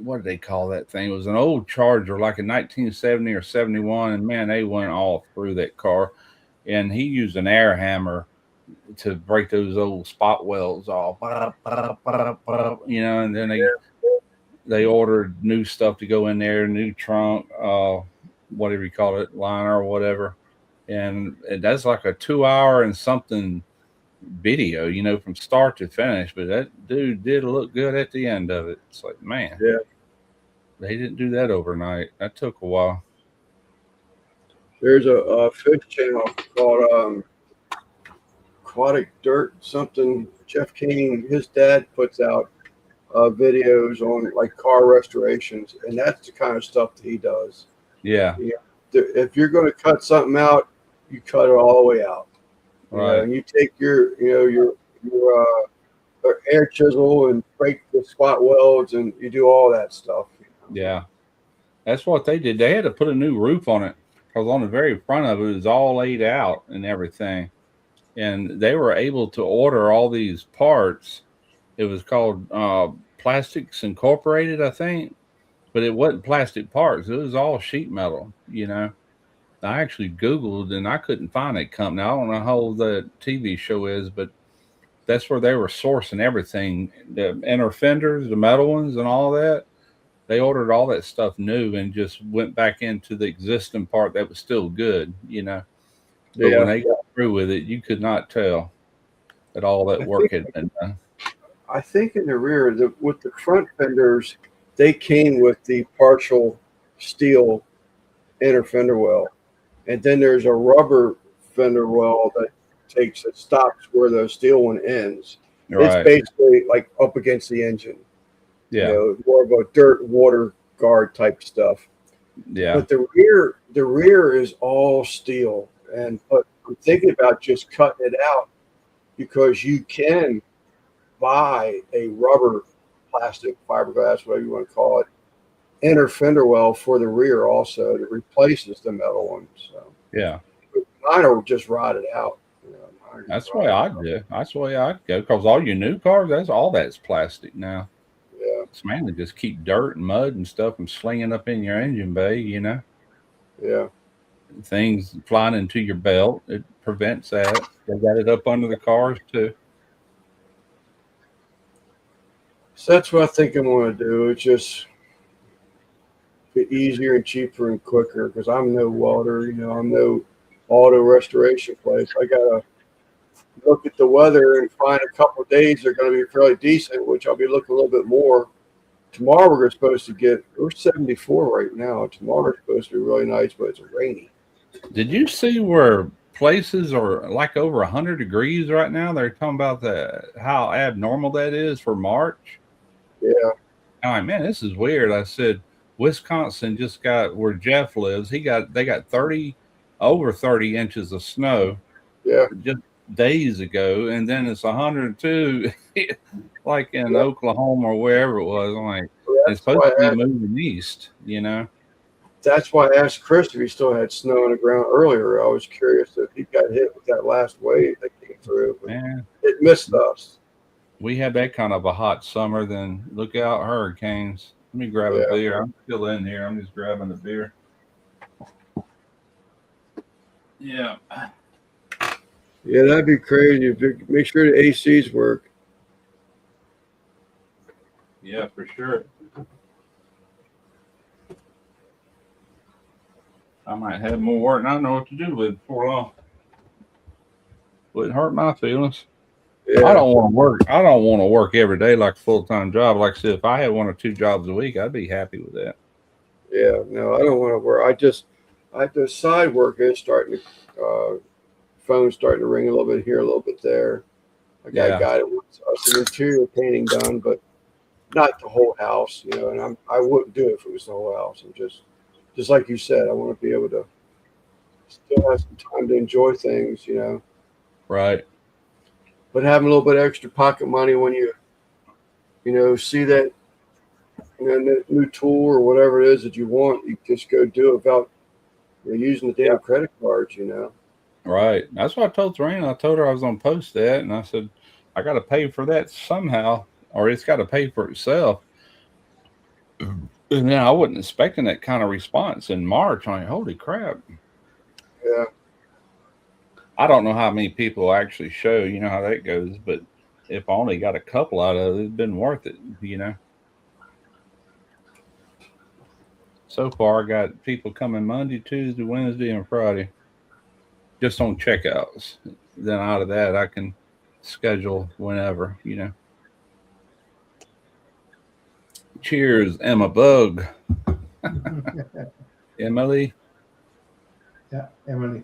what did they call that thing? It was an old Charger, like a 1970 or 71, and man, they went all through that car. And he used an air hammer to break those old spot welds off, and then they ordered new stuff to go in there, new trunk, whatever you call it, liner or whatever. And that's like a 2-hour and something video, from start to finish. But that dude did look good at the end of it. It's like, man, they didn't do that overnight. That took a while. There's a fish channel called Aquatic Dirt something. Jeff King, his dad puts out videos on like car restorations, and that's the kind of stuff that he does. Yeah. If you're going to cut something out, you cut it all the way out. Right. And you take your air chisel and break the spot welds, and you do all that stuff. Yeah. That's what they did. They had to put a new roof on it because on the very front of it was all laid out and everything. And they were able to order all these parts. It was called Plastics Incorporated, I think. But it wasn't plastic parts. It was all sheet metal, I actually Googled and I couldn't find that company. I don't know how old the TV show is, but that's where they were sourcing everything. The inner fenders, the metal ones and all that. They ordered all that stuff new and just went back into the existing part that was still good, But when Yeah. they got through with it, you could not tell that all that I work think, had been done. I think in the rear, with the front fenders, they came with the partial steel inner fender well. And then there's a rubber fender well that stops where the steel one ends. It's Right. basically like up against the engine, Yeah. more of a dirt water guard type stuff. Yeah. But the rear is all steel. But I'm thinking about just cutting it out because you can buy a rubber, plastic, fiberglass, whatever you want to call it, inner fender well for the rear also that replaces the metal one. So Yeah. mine are just rotted out. Mine are That's the rotted way I'd out. do. That's the way I'd go. Because all your new cars, that's plastic now. Yeah, It's mainly just keep dirt and mud and stuff from slinging up in your engine bay, yeah. Things flying into your belt. It prevents that. They got it up under the cars too. So that's what I think I'm going to do. It's just be easier and cheaper and quicker because I'm no welder, I'm no auto restoration place. I got to look at the weather and find a couple of days they're going to be fairly decent, which I'll be looking a little bit more. Tomorrow we're 74 right now. Tomorrow's supposed to be really nice, but it's rainy. Did you see where places are like over 100 degrees right now? They're talking about how abnormal that is for March. Yeah, I'm like, man, this is weird. I said, Wisconsin just got where Jeff lives. They got over 30 inches of snow yeah, just days ago, and then it's 102 like in yeah. Oklahoma or wherever it was. I'm like, So it's supposed to be moving east, that's why I asked Chris if he still had snow on the ground earlier. I was curious if he got hit with that last wave that came through. But Man, it missed us. we had that kind of a hot summer, then look out hurricanes. Let me grab a Yeah. beer. I'm still in here. I'm just grabbing a beer. Yeah. Yeah, that'd be crazy. Make sure the ACs work. Yeah, for sure. I might have more work and I don't know what to do with it before long. Wouldn't hurt my feelings. Yeah. I don't want to work. I don't want to work every day like a full-time job. Like I said, if I had 1 or 2 jobs a week, I'd be happy with that. Yeah, no, I don't want to work. The side work is starting to, phone's starting to ring a little bit here, a little bit there. I got Yeah. a guy that wants some interior painting done, but not the whole house, and I wouldn't do it if it was the whole house. I'm just like you said, I want to be able to still have some time to enjoy things, Right. but having a little bit of extra pocket money when you see that new tool or whatever it is that you want, you just go do it without using the damn credit cards, Right. That's what I told Serena. I told her I was going to post that, and I said, I got to pay for that somehow, or it's got to pay for itself. And then I wasn't expecting that kind of response in March. I'm like, holy crap. Yeah. I don't know how many people actually show, how that goes, but if I only got a couple out of it, it's been worth it, So far, I got people coming Monday, Tuesday, Wednesday, and Friday just on checkouts. Then out of that, I can schedule whenever, Cheers, Emma Bug. Emily. Yeah, Emily.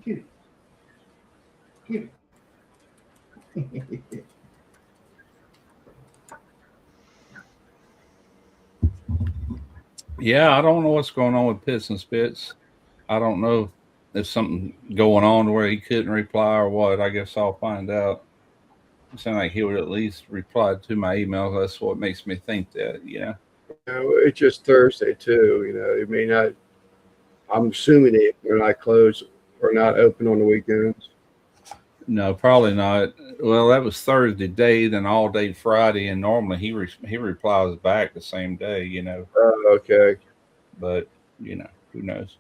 Cute. Yeah, I don't know what's going on with Pits and Spits. I don't know if there's something going on where he couldn't reply or what. I guess I'll find out. It sounds like he would at least reply to my emails. That's what makes me think that, It's just Thursday too. It may not. I'm assuming they're not closed or not open on the weekends. No, probably not. Well, that was Thursday day, then all day Friday, and normally he replies back the same day. Okay. but you know, who knows?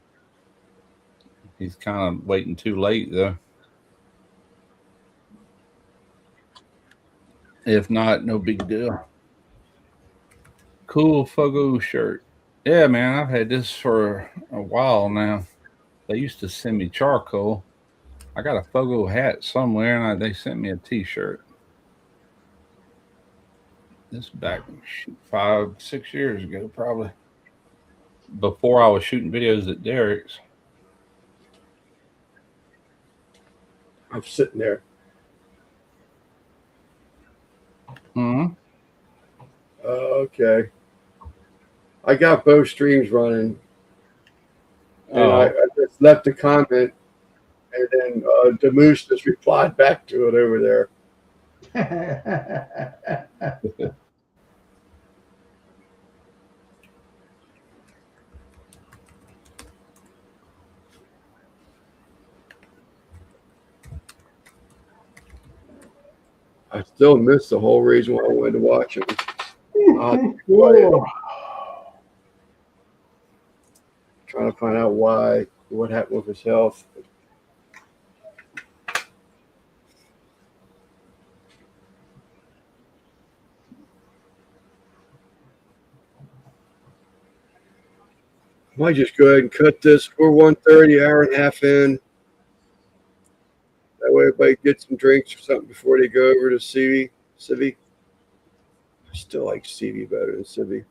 He's kind of waiting too late though. If not, no big deal. Cool Fogo shirt. Yeah, man, I've had this for a while now. They used to send me charcoal. I got a Fogo hat somewhere, and they sent me a T-shirt. This back 5-6 years ago, probably before I was shooting videos at Derek's. I'm sitting there. Hmm. Okay. I got both streams running. And Oh. I just left a comment, and then the Moose just replied back to it over there. I still miss the whole reason why I wanted to watch it. Whoa. Trying to find out what happened with his health. Might just go ahead and cut this. We're 1:30, hour and a half in. That way everybody gets some drinks or something before they go over to Civi. I still like Civi better than Civi.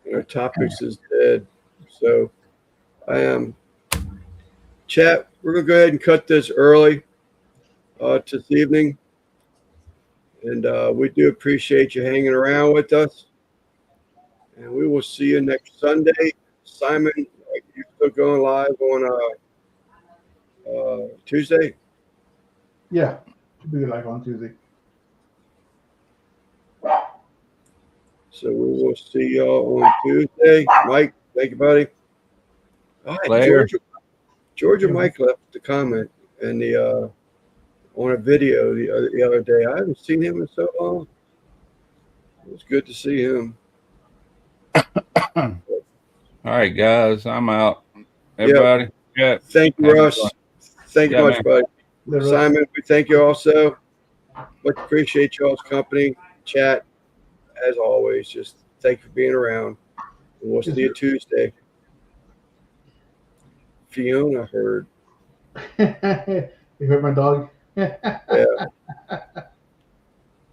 And our topics is dead. So I am chat. We're gonna go ahead and cut this early this evening. And we do appreciate you hanging around with us. And we will see you next Sunday. Simon, you're still going live on Tuesday? Yeah, should be like on Tuesday. So we will see y'all on Tuesday. Mike, thank you, buddy. Later. Georgia Mike left the comment and the on a video the other day. I haven't seen him in so long. It was good to see him. All right, guys, I'm out. Everybody, yeah. Thank you, Have a Russ. good Thank you Yeah, much, man. buddy. Literally. Simon, we thank you also. Much appreciate y'all's company, chat, as always. Just thank you for being around. And we'll see you Tuesday. Fiona heard. You heard my dog? Yeah.